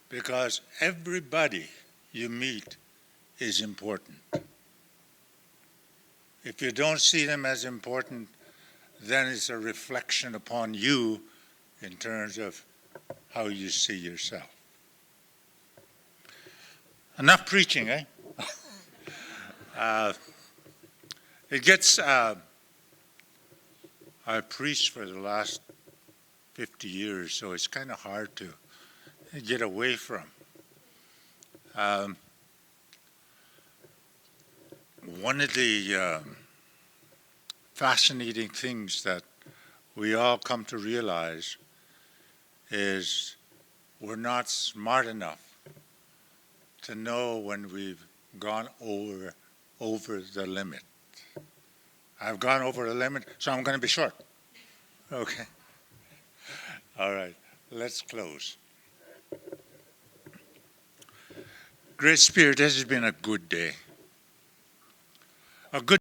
because everybody you meet is important. If you don't see them as important, then it's a reflection upon you in terms of how you see yourself. Enough preaching, eh? I've preached for the last 50 years, so it's kind of hard to get away from. One of the fascinating things that we all come to realize is we're not smart enough to know when we've gone over the limit. I've gone over the limit, so I'm going to be short. Okay. All right, let's close. Great Spirit, this has been a good day. A good